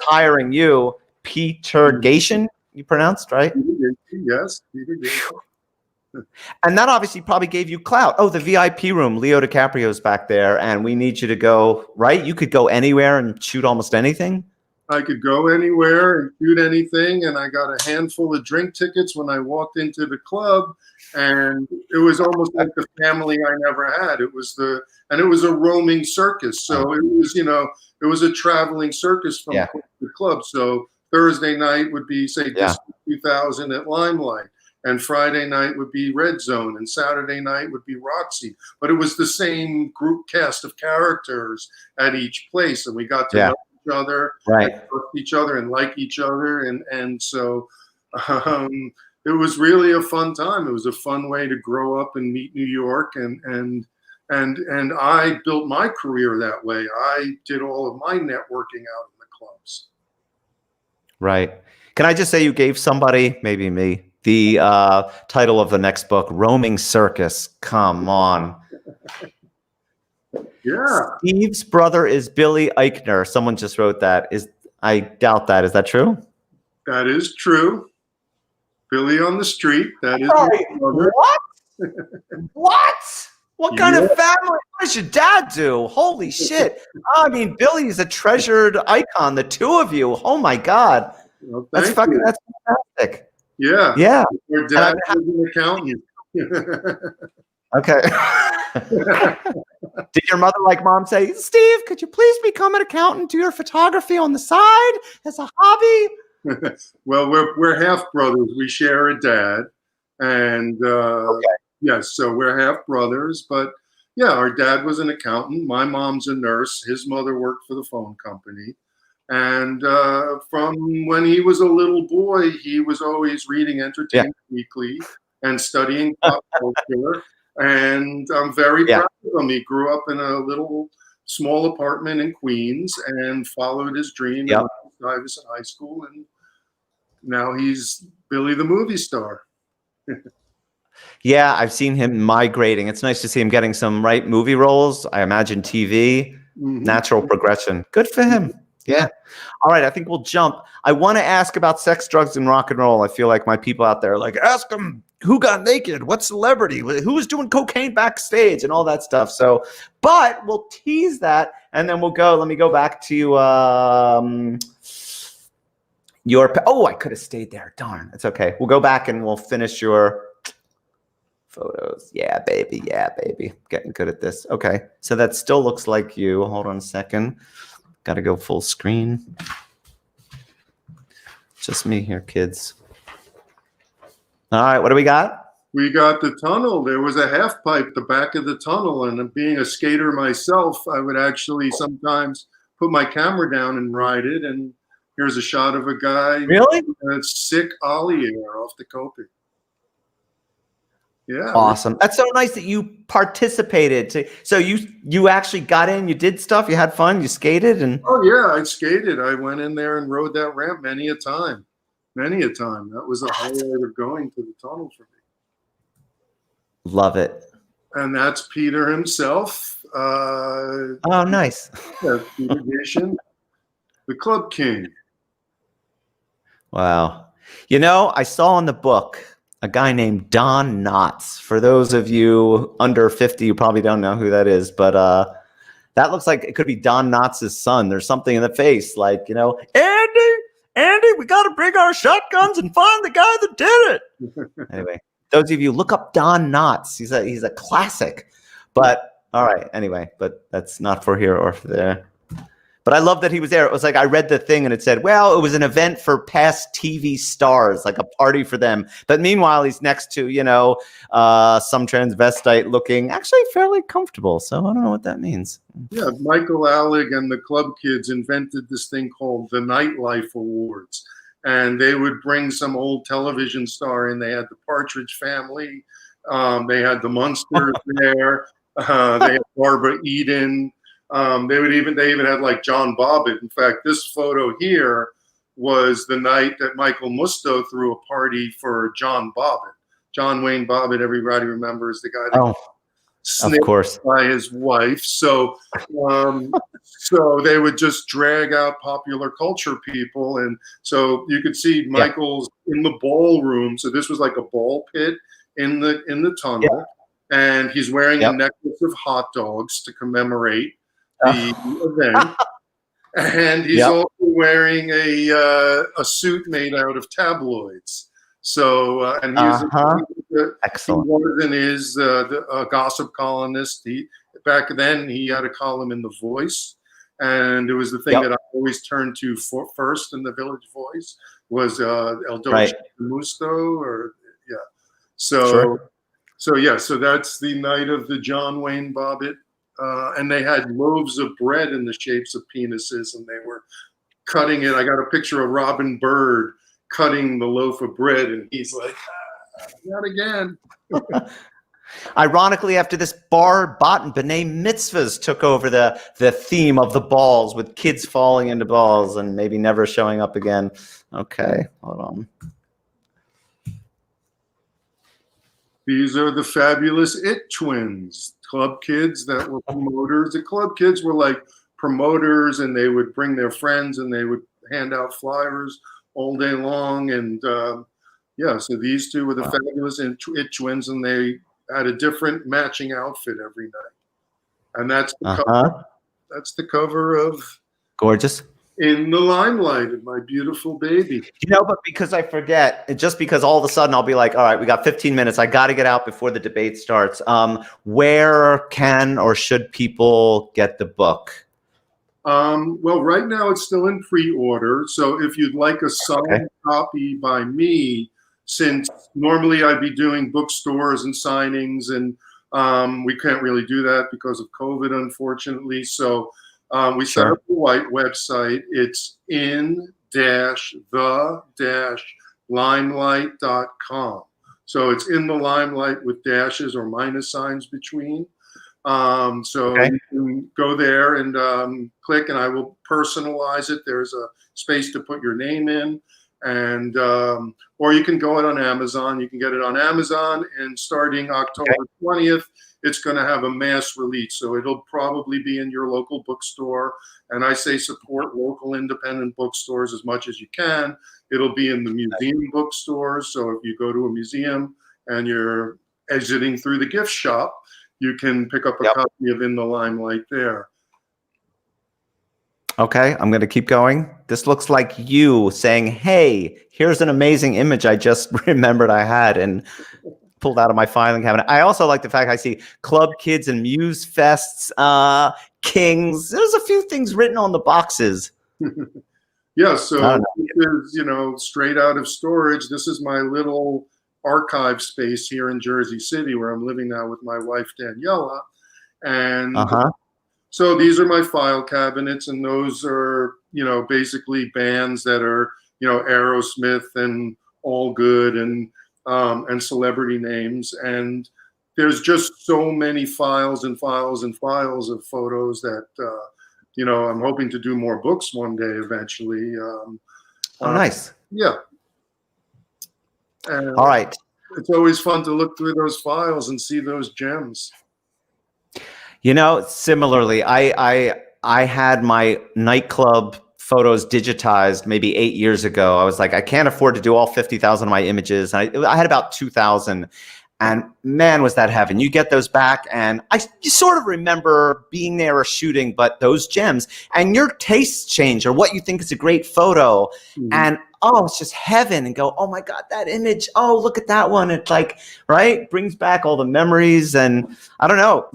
hiring you, Peter Gation, you pronounced right? Yes, Peter Gation. And that obviously probably gave you clout. Oh, the VIP room, Leo DiCaprio's back there, and we need you to go, right? You could go anywhere and shoot almost anything. I could go anywhere and shoot anything, and I got a handful of drink tickets when I walked into the club, and it was almost like the family I never had. It was a roaming circus, so it was a traveling circus from club to club. So Thursday night would be, say, Yeah. District 2000 at Limelight. And Friday night would be Red Zone, and Saturday night would be Roxy. But it was the same group cast of characters at each place, and we got to know each other, right, and trust each other, and like each other, and so it was really a fun time. It was a fun way to grow up and meet New York, and I built my career that way. I did all of my networking out in the clubs. right. Can I just say you gave somebody, maybe me, the title of the next book, Roaming Circus. Come on. Yeah. Steve's brother is Billy Eichner. Someone just wrote that. I doubt that. Is that true? That is true. Billy on the street. That is what? What? What kind of family? What does your dad do? Holy shit. I mean, Billy's a treasured icon, the two of you. Oh my God. Well, that's fantastic. Yeah. Yeah. Your dad was an accountant. Okay. Did your mother, like mom, say, Steve, could you please become an accountant, do your photography on the side as a hobby? Well, we're half brothers. We share a dad, and yes, so we're half brothers. But yeah, our dad was an accountant. My mom's a nurse. His mother worked for the phone company. And from when he was a little boy, he was always reading Entertainment Weekly and studying pop culture. And I'm very proud of him. He grew up in a little small apartment in Queens and followed his dream in Stuyvesant High School. And now he's Billy the movie star. Yeah, I've seen him migrating. It's nice to see him getting some movie roles. I imagine TV, natural progression. Good for him. Yeah. All right. I think we'll jump. I want to ask about sex, drugs, and rock and roll. I feel like my people out there are like, ask them who got naked, what celebrity, who was doing cocaine backstage, and all that stuff. So, but we'll tease that, and then we'll go. Let me go back to your. Oh, I could have stayed there. Darn. It's okay. We'll go back and we'll finish your photos. Yeah, baby. Yeah, baby. Getting good at this. Okay. So that still looks like you. Hold on a second. Got to go full screen. Just me here, kids. All right, what do we got? We got the tunnel. There was a half pipe, the back of the tunnel. And being a skater myself, I would actually sometimes put my camera down and ride it. And here's a shot of a guy. Really? A sick ollie air off the coping. Yeah. Awesome. That's so nice that you participated. So you actually got in, you did stuff, you had fun, you skated, and oh yeah, I skated. I went in there and rode that ramp many a time. Many a time. That was a highlight of going to the tunnel for me. Love it. And that's Peter himself. Oh, nice. That's Peter Gation, the Club King. Wow. You know, I saw in the book a guy named Don Knotts. For those of you under 50, you probably don't know who that is, but that looks like it could be Don Knotts' son. There's something in the face, like, you know, Andy, we got to bring our shotguns and find the guy that did it. Anyway, those of you, look up Don Knotts. He's a classic. But all right, anyway, but that's not for here or for there. But I love that he was there. It was like I read the thing and it said, well, it was an event for past TV stars, like a party for them. But meanwhile, he's next to, you know, some transvestite looking actually fairly comfortable. So I don't know what that means. Yeah, Michael Alec and the Club Kids invented this thing called the Nightlife Awards. And they would bring some old television star in. They had the Partridge Family. They had the Munsters there. They had Barbara Eden. They even had like John Bobbitt. In fact, this photo here was the night that Michael Musto threw a party for John Bobbitt. John Wayne Bobbitt, everybody remembers the guy that snitched by his wife. So, so they would just drag out popular culture people, and so you could see Michael's in the ballroom. So this was like a ball pit in the tunnel, and he's wearing a necklace of hot dogs to commemorate the event, and he's also wearing a suit made out of tabloids. So and he's excellent. He was and is a gossip columnist. Back then he had a column in The Voice. And it was the thing that I always turned to first in the Village Voice was El Dolce Musto, or So that's the night of the John Wayne Bobbitt. And they had loaves of bread in the shapes of penises, and they were cutting it. I got a picture of Robin Bird cutting the loaf of bread, and he's like, not again. Ironically, after this, Bar Bat and B'nai Mitzvahs took over the theme of the balls, with kids falling into balls and maybe never showing up again. Okay, hold on. These are the fabulous It Twins, club kids that were promoters. The club kids were like promoters, and they would bring their friends and they would hand out flyers all day long. And so these two were the fabulous It Twins, and they had a different matching outfit every night. And that's the cover. That's the cover of Gorgeous. In the Limelight, my beautiful baby. But because I forget, just because all of a sudden I'll be like, all right, we got 15 minutes. I got to get out before the debate starts. Where can or should people get the book? Well, right now it's still in pre-order. So if you'd like a signed copy by me, since normally I'd be doing bookstores and signings, and we can't really do that because of COVID, unfortunately. So we set up a white website. It's in-the-limelight.com. So it's in the limelight with dashes or minus signs between. You can go there and click, and I will personalize it. There's a space to put your name in, and or you can go it on Amazon. You can get it on Amazon, and starting October 20th, it's going to have a mass release. So it'll probably be in your local bookstore. And I say support local independent bookstores as much as you can. It'll be in the museum bookstores. So if you go to a museum and you're exiting through the gift shop, you can pick up a copy of In the Limelight there. Okay, I'm going to keep going. This looks like you saying, hey, here's an amazing image I just remembered I had and pulled out of my filing cabinet. I also like the fact I see Club Kids and Muse Fests, Kings. There's a few things written on the boxes. So this is, straight out of storage. This is my little archive space here in Jersey City, where I'm living now with my wife, Daniela. And so these are my file cabinets, and those are, basically bands that are, Aerosmith and All Good and celebrity names. And there's just so many files and files and files of photos that, I'm hoping to do more books one day eventually. Nice. Yeah. And all right. It's always fun to look through those files and see those gems. Similarly, I had my nightclub photos digitized maybe 8 years ago. I was like, I can't afford to do all 50,000 of my images. I had about 2,000. And man, was that heaven. You get those back, and you sort of remember being there or shooting, but those gems and your tastes change, or what you think is a great photo. And it's just heaven, and go, oh my God, that image. Oh, look at that one. It's like, brings back all the memories. And I don't know,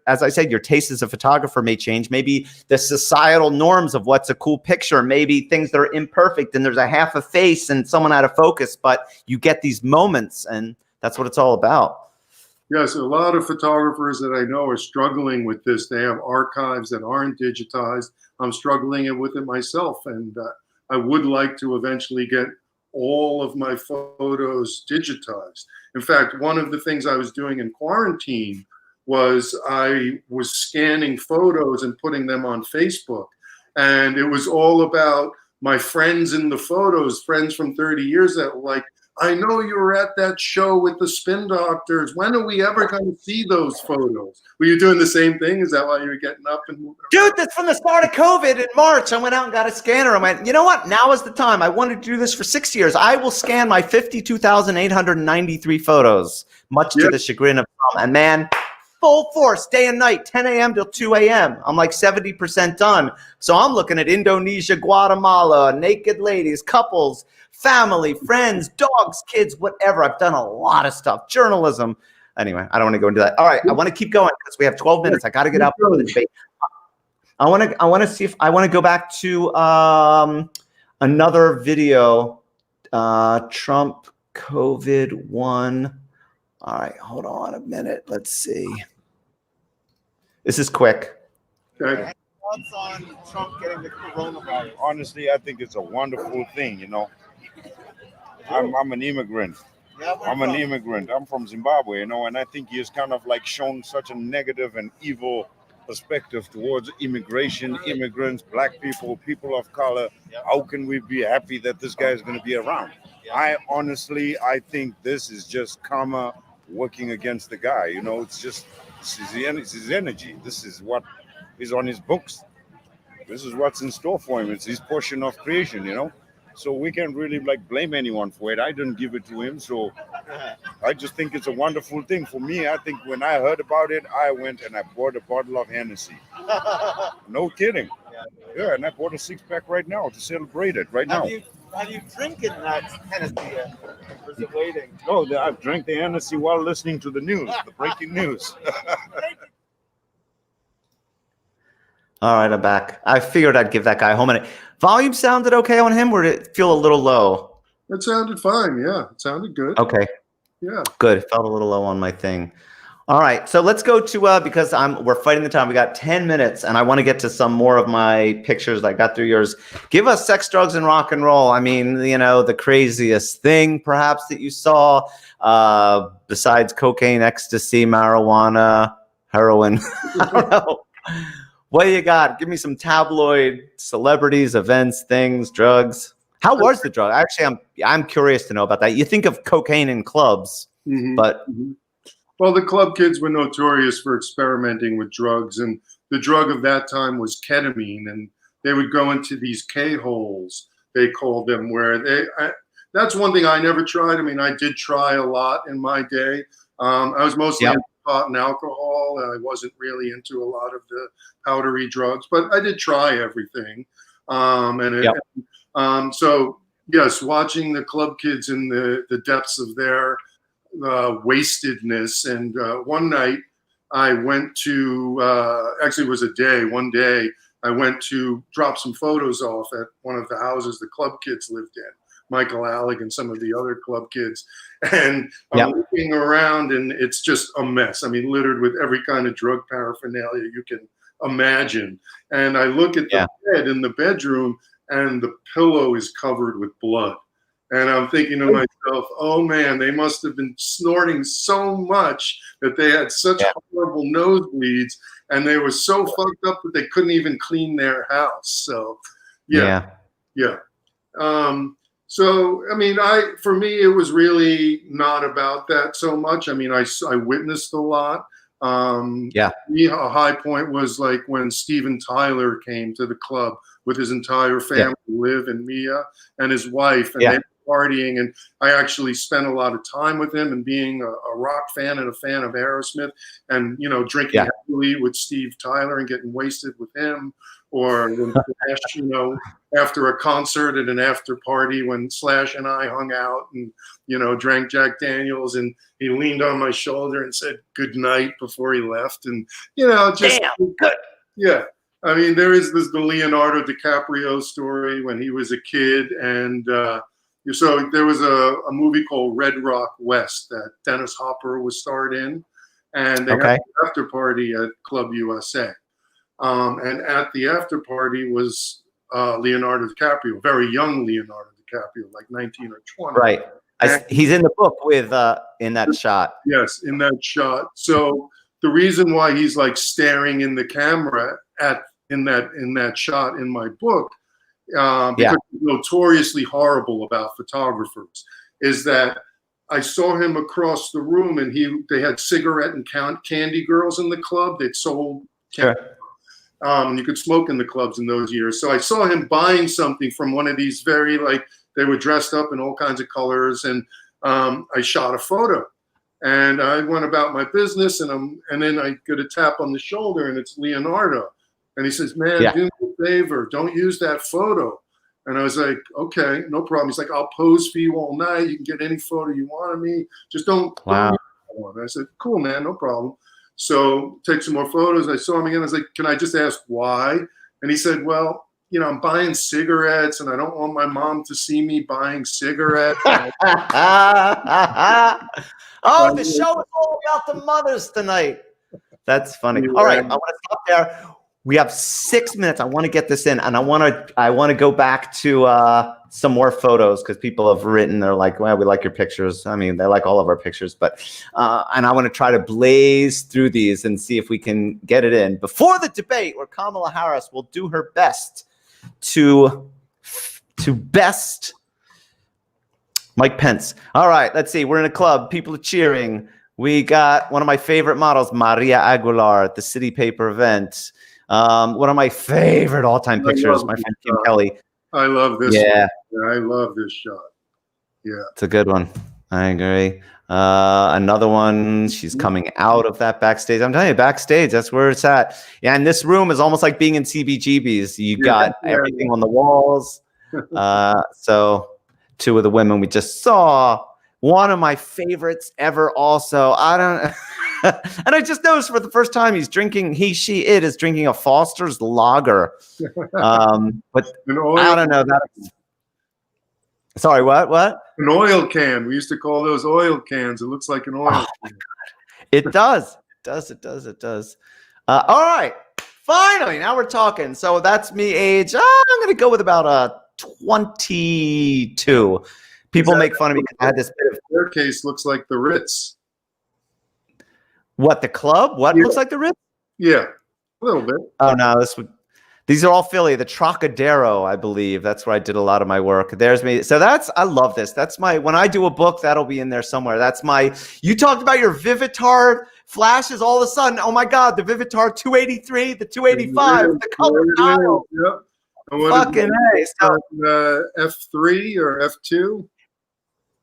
as I said, your taste as a photographer may change. Maybe the societal norms of what's a cool picture, maybe things that are imperfect and there's a half a face and someone out of focus, but you get these moments, and that's what it's all about. Yes, a lot of photographers that I know are struggling with this. They have archives that aren't digitized. I'm struggling with it myself, and I would like to eventually get all of my photos digitized. In fact, one of the things I was doing in quarantine was I was scanning photos and putting them on Facebook. And it was all about my friends in the photos, friends from 30 years that were like, I know you were at that show with the Spin Doctors. When are we ever going to see those photos? Were you doing the same thing? Is that why you were getting up and moving around? Dude, that's from the start of COVID in March. I went out and got a scanner. I went, you know what? Now is the time. I wanted to do this for 6 years. I will scan my 52,893 photos, much to the chagrin of some. And man, full force, day and night, 10 a.m. till 2 a.m. I'm like 70% done. So I'm looking at Indonesia, Guatemala, naked ladies, couples, family, friends, dogs, kids, whatever. I've done a lot of stuff. Journalism. Anyway, I don't want to go into that. All right, I want to keep going because we have 12 minutes. I got to get out for the debate. I want to see if I want to go back to another video. Trump COVID 1. All right, hold on a minute. Let's see. This is quick. Okay. Thoughts on Trump getting the coronavirus? Honestly, I think it's a wonderful thing. You know, I'm an immigrant. Yeah, I'm an immigrant. I'm from Zimbabwe, you know, and I think he has kind of like shown such a negative and evil perspective towards immigration, immigrants, black people, people of color. How can we be happy that this guy is going to be around? I think this is just karma working against the guy. You know, it's just it's his energy. This is what is on his books. This is what's in store for him. It's his portion of creation, you know. So we can't really like blame anyone for it. I didn't give it to him, so I just think it's a wonderful thing for me. I think when I heard about it, I went and I bought a bottle of Hennessy. No kidding. Yeah, and I bought a 6-pack right now to celebrate it right now. Have you drinking that Hennessy yet? Or is it waiting? No, I drank the Hennessy while listening to the news, the breaking news. All right, I'm back. I figured I'd give that guy a whole minute. Volume sounded okay on him, or did it feel a little low? It sounded fine. Yeah, it sounded good. Okay. Yeah. Good. It felt a little low on my thing. All right, so let's go to because we're fighting the time. We got 10 minutes, and I want to get to some more of my pictures that I got through yours. Give us sex, drugs, and rock and roll. I mean, you know, the craziest thing perhaps that you saw besides cocaine, ecstasy, marijuana, heroin. I don't know. What do you got? Give me some tabloid celebrities, events, things, drugs. How was the drug? Actually, I'm curious to know about that. You think of cocaine in clubs, but well, the club kids were notorious for experimenting with drugs, and the drug of that time was ketamine, and they would go into these K-holes, they called them, where that's one thing I never tried. I mean, I did try a lot in my day. I was mostly into pot and alcohol. I wasn't really into a lot of the powdery drugs, but I did try everything. So yes, watching the club kids in the depths of their wastedness. And one night I went to, actually it was a day, one day I went to drop some photos off at one of the houses the club kids lived in. Michael Alec and some of the other club kids. And I'm looking around and it's just a mess. I mean, littered with every kind of drug paraphernalia you can imagine. And I look at the bed in the bedroom and the pillow is covered with blood. And I'm thinking to myself, oh man, they must have been snorting so much that they had such horrible nosebleeds and they were so fucked up that they couldn't even clean their house. So so, I mean, for me, it was really not about that so much. I mean, I witnessed a lot. A high point was like when Steven Tyler came to the club with his entire family, Liv and Mia and his wife, and they were partying. And I actually spent a lot of time with him, and being a rock fan and a fan of Aerosmith, and, you know, drinking heavily with Steve Tyler and getting wasted with him. Or when Slash, you know, after a concert at an after party when Slash and I hung out and, you know, drank Jack Daniels, and he leaned on my shoulder and said good night before he left. And, you know, just good. Yeah. I mean, there is the Leonardo DiCaprio story when he was a kid. And so there was a movie called Red Rock West that Dennis Hopper was starred in. And they had an after party at Club USA. And at the after party was Leonardo DiCaprio, very young Leonardo DiCaprio, like 19 or 20. Right. He's in the book with in that shot. Yes, in that shot. So the reason why he's like staring in the camera in that shot in my book, because he's notoriously horrible about photographers, is that I saw him across the room, and they had cigarette and candy girls in the club. They'd sold candy. You could smoke in the clubs in those years. So I saw him buying something from one of these very, like, they were dressed up in all kinds of colors, and I shot a photo. And I went about my business, and then I get a tap on the shoulder, and it's Leonardo. And he says, man, do me a favor, don't use that photo. And I was like, okay, no problem. He's like, I'll pose for you all night. You can get any photo you want of me. Just don't. I said, cool, man, no problem. So take some more photos. I saw him again. I was like, can I just ask why? And he said, well, I'm buying cigarettes and I don't want my mom to see me buying cigarettes. Oh, the show is all about the mothers tonight. That's funny. All right, I want to stop there. We have 6 minutes. I want to get this in, and I want to go back to some more photos because people have written. They're like, "Well, we like your pictures." I mean, they like all of our pictures, but and I want to try to blaze through these and see if we can get it in before the debate, where Kamala Harris will do her best to best Mike Pence. All right, let's see. We're in a club. People are cheering. We got one of my favorite models, Maria Aguilar, at the City Paper event. One of my favorite all-time pictures, my friend Kim Kelly. I love this. Yeah. One. I love this shot. Yeah. It's a good one. I agree. Another one, she's coming out of that backstage. I'm telling you, backstage, that's where it's at. Yeah, and this room is almost like being in CBGB's. You got everything on the walls. So two of the women we just saw. One of my favorites ever also. I don't and I just noticed for the first time he's drinking, it is drinking a Foster's lager. But I don't know. Sorry, what? An oil can. We used to call those oil cans. It looks like an oil can. It does. It does. All right. Finally, now we're talking. So that's me age. I'm going to go with about 22. People make fun of me because I had this bit of staircase looks like the Ritz. What, the club? What looks like the Ritz? Yeah, a little bit. Oh no, these are all Philly. The Trocadero, I believe. That's where I did a lot of my work. There's me. So I love this. That's when I do a book, that'll be in there somewhere. You talked about your Vivitar flashes all of a sudden. Oh my God, the Vivitar 283, the 285, the color dial. Yep. Fucking A. So, F3 or F2?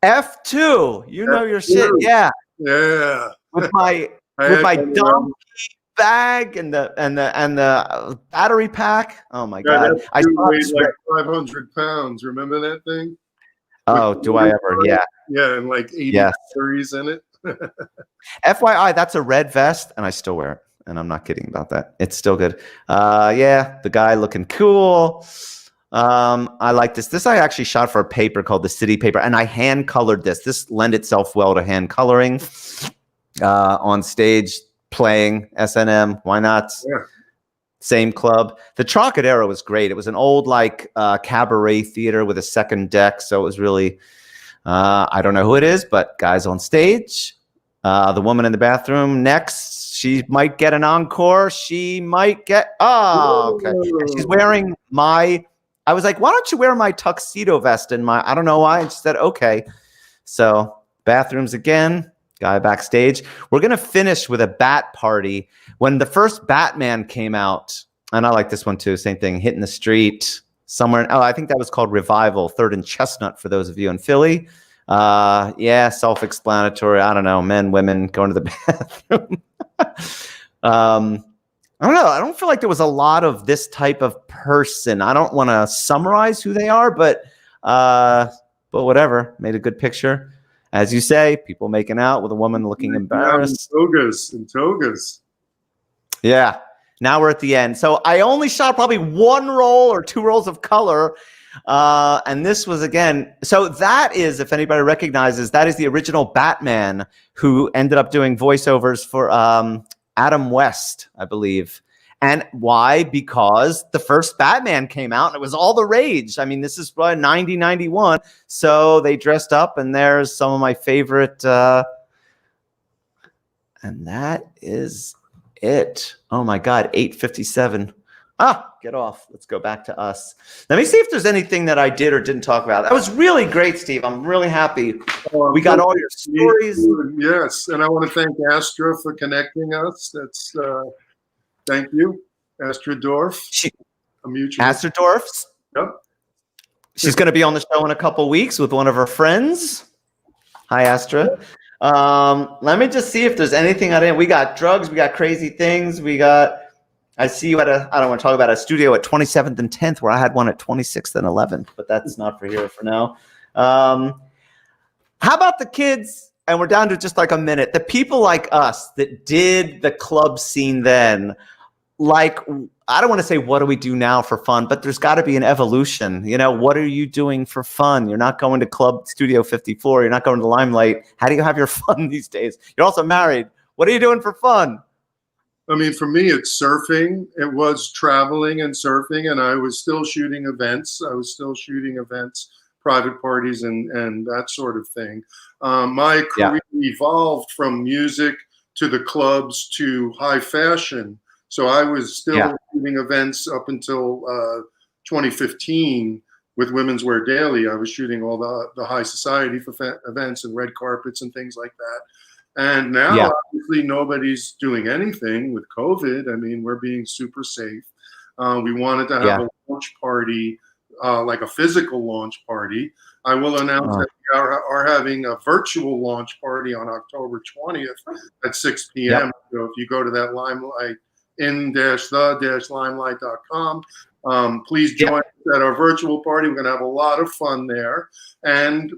F2. You know your shit. Yeah. Yeah. With my donkey bag and the battery pack. Oh my God. I weighed like 500 pounds. Remember that thing? Oh, do I ever? Yeah. Yeah, and like 80 batteries in it. FYI, that's a red vest, and I still wear it. And I'm not kidding about that. It's still good. Yeah, the guy looking cool. I like this. This I actually shot for a paper called the City Paper, and I hand colored this. This lend itself well to hand coloring on stage, playing S&M. Why not? Yeah. Same club. The Trocadero was great. It was an old cabaret theater with a second deck, so it was really I don't know who it is, but guys on stage. The woman in the bathroom next. She might get an encore. She might get. Oh, okay. And she's wearing I was like, why don't you wear my tuxedo vest and I don't know why. And she said, okay. So bathrooms again. Guy backstage. We're gonna finish with a bat party. When the first Batman came out, and I like this one too. Same thing. Hitting the street somewhere. I think that was called Revival. 3rd and Chestnut for those of you in Philly. Yeah, self-explanatory. I don't know, men, women going to the bathroom. I don't know. I don't feel like there was a lot of this type of person. I don't want to summarize who they are, but whatever. Made a good picture. As you say, people making out with a woman looking embarrassed. Togas. Yeah. Now we're at the end. So I only shot probably 1 roll or 2 rolls of color. And this was again, so that is, if anybody recognizes, that is the original Batman who ended up doing voiceovers for Adam West, I believe. And why? Because the first Batman came out and it was all the rage. I mean, this is 90, 91. So they dressed up and there's some of my favorite. And that is it. Oh my God, 8:57. Get off. Let's go back to us. Let me see if there's anything that I did or didn't talk about. That was really great, Steve. I'm really happy. We got all your stories. Yes, and I want to thank Astra for connecting us. That's thank you, Astra Dorf. A mutual. Astra Dorf. Yep. She's going to be on the show in a couple weeks with one of her friends. Hi, Astra. Let me just see if there's anything I didn't. We got drugs. We got crazy things. We got. I see you at I don't want to talk about a studio at 27th and 10th where I had one at 26th and 11th, but that's not for here for now. How about the kids and we're down to just like a minute. The people like us that did the club scene then, like, I don't want to say what do we do now for fun, but there's got to be an evolution. You know, what are you doing for fun? You're not going to Club Studio 54. You're not going to Limelight. How do you have your fun these days? You're also married. What are you doing for fun? I mean, for me, it's surfing. It was traveling and surfing, and I was still shooting events. Private parties, and that sort of thing. My career evolved from music to the clubs to high fashion. So I was still shooting events up until 2015 with Women's Wear Daily. I was shooting all the high society events and red carpets and things like that. And now, obviously, nobody's doing anything with COVID. I mean, we're being super safe. We wanted to have a launch party, like a physical launch party. I will announce that we are having a virtual launch party on October 20th at 6 p.m. So if you go to that Limelight, in-the-limelight.com, please join us at our virtual party. We're going to have a lot of fun there. And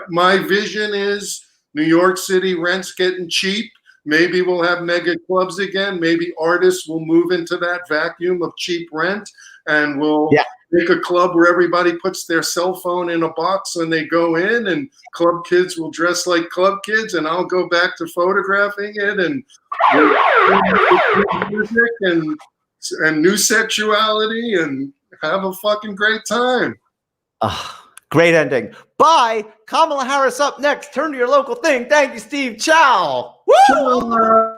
my vision is New York City rent's getting cheap. Maybe we'll have mega clubs again. Maybe artists will move into that vacuum of cheap rent, and we'll make a club where everybody puts their cell phone in a box when they go in, and club kids will dress like club kids, and I'll go back to photographing it and music and new sexuality and have a fucking great time. Great ending. Bye. Kamala Harris up next. Turn to your local thing. Thank you, Steve. Ciao. Woo!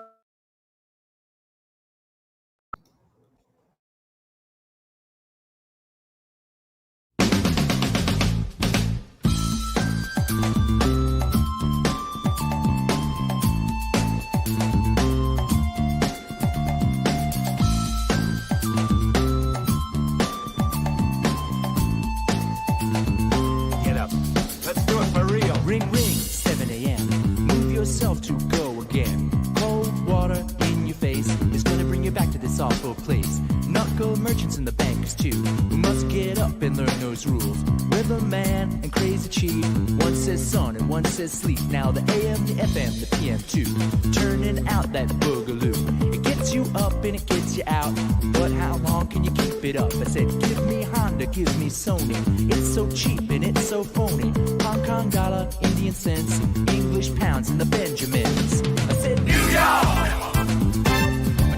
Ring, ring, 7 a.m. Move yourself to go again. Cold water in your face is gonna bring you back to this awful place. Knuckle merchants and the bankers too, who must get up and learn those rules. Weatherman and crazy chief, one says sun and one says sleep. Now the AM, the FM, the PM too, turning out that boogaloo. It gets you up and it gets you out, but how long can you keep it up? I said, give me Honda, give me Sony. It's so cheap and it's so phony. Hong Kong dollar, Indian cents, English pounds and the Benjamins. I said, New York!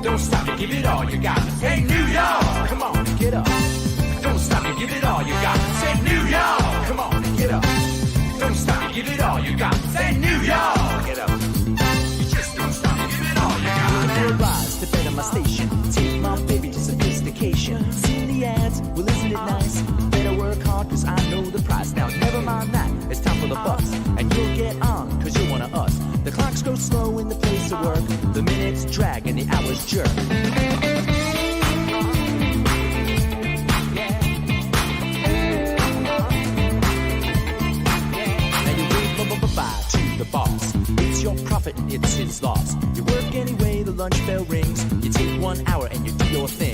Don't stop and give it all you got. Hey, New York! Come on, get up. Don't stop and give it all you got. Say, New York! Come on, get up. Don't stop and give it all you got. Say, New York! Get up. You just don't stop and give it all you got. Looking for a rise to better my station. Take my baby to sophistication. Seen the ads, well, isn't it nice? Better work hard, cause I know the price. Now, never mind that, it's time for the bus. And you'll get on, cause you're one of us. The clocks go slow in the place of work. The minutes drag and the hours jerk. Now you wave bye to the boss. It's your profit and it's his loss. You work anyway, the lunch bell rings. You take 1 hour and you do your thing.